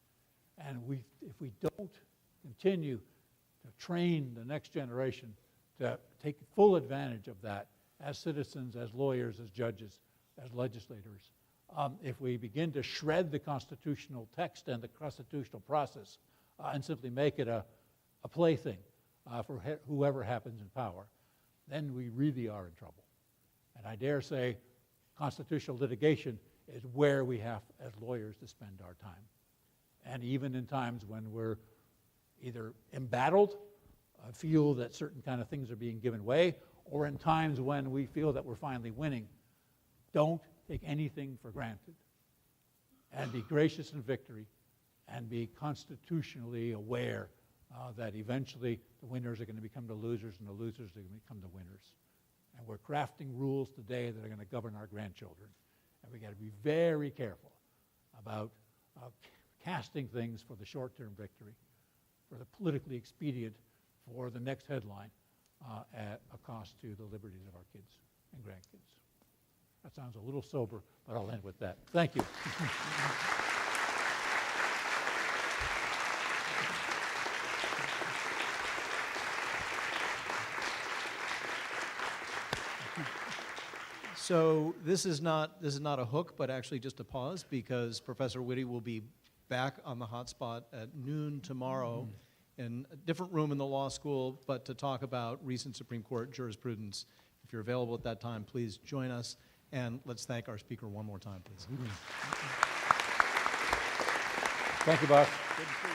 And if we don't continue to train the next generation to take full advantage of that as citizens, as lawyers, as judges, as legislators, if we begin to shred the constitutional text and the constitutional process and simply make it a plaything for whoever happens in power, then we really are in trouble. And I dare say constitutional litigation is where we have, as lawyers, to spend our time. And even in times when we're either embattled, feel that certain kind of things are being given way, or in times when we feel that we're finally winning, don't take anything for granted. And be gracious in victory, and be constitutionally aware that eventually the winners are going to become the losers, and the losers are going to become the winners. And we're crafting rules today that are going to govern our grandchildren. And we've got to be very careful about casting things for the short-term victory, for the politically expedient, for the next headline, at a cost to the liberties of our kids and grandkids. That sounds a little sober, but I'll end with that. Thank you. So this is not a hook, but actually just a pause, because Professor Witte will be back on the hotspot at noon tomorrow in a different room in the law school, but to talk about recent Supreme Court jurisprudence. If you're available at that time, please join us. And let's thank our speaker one more time, please. Thank you, boss. Good to see you.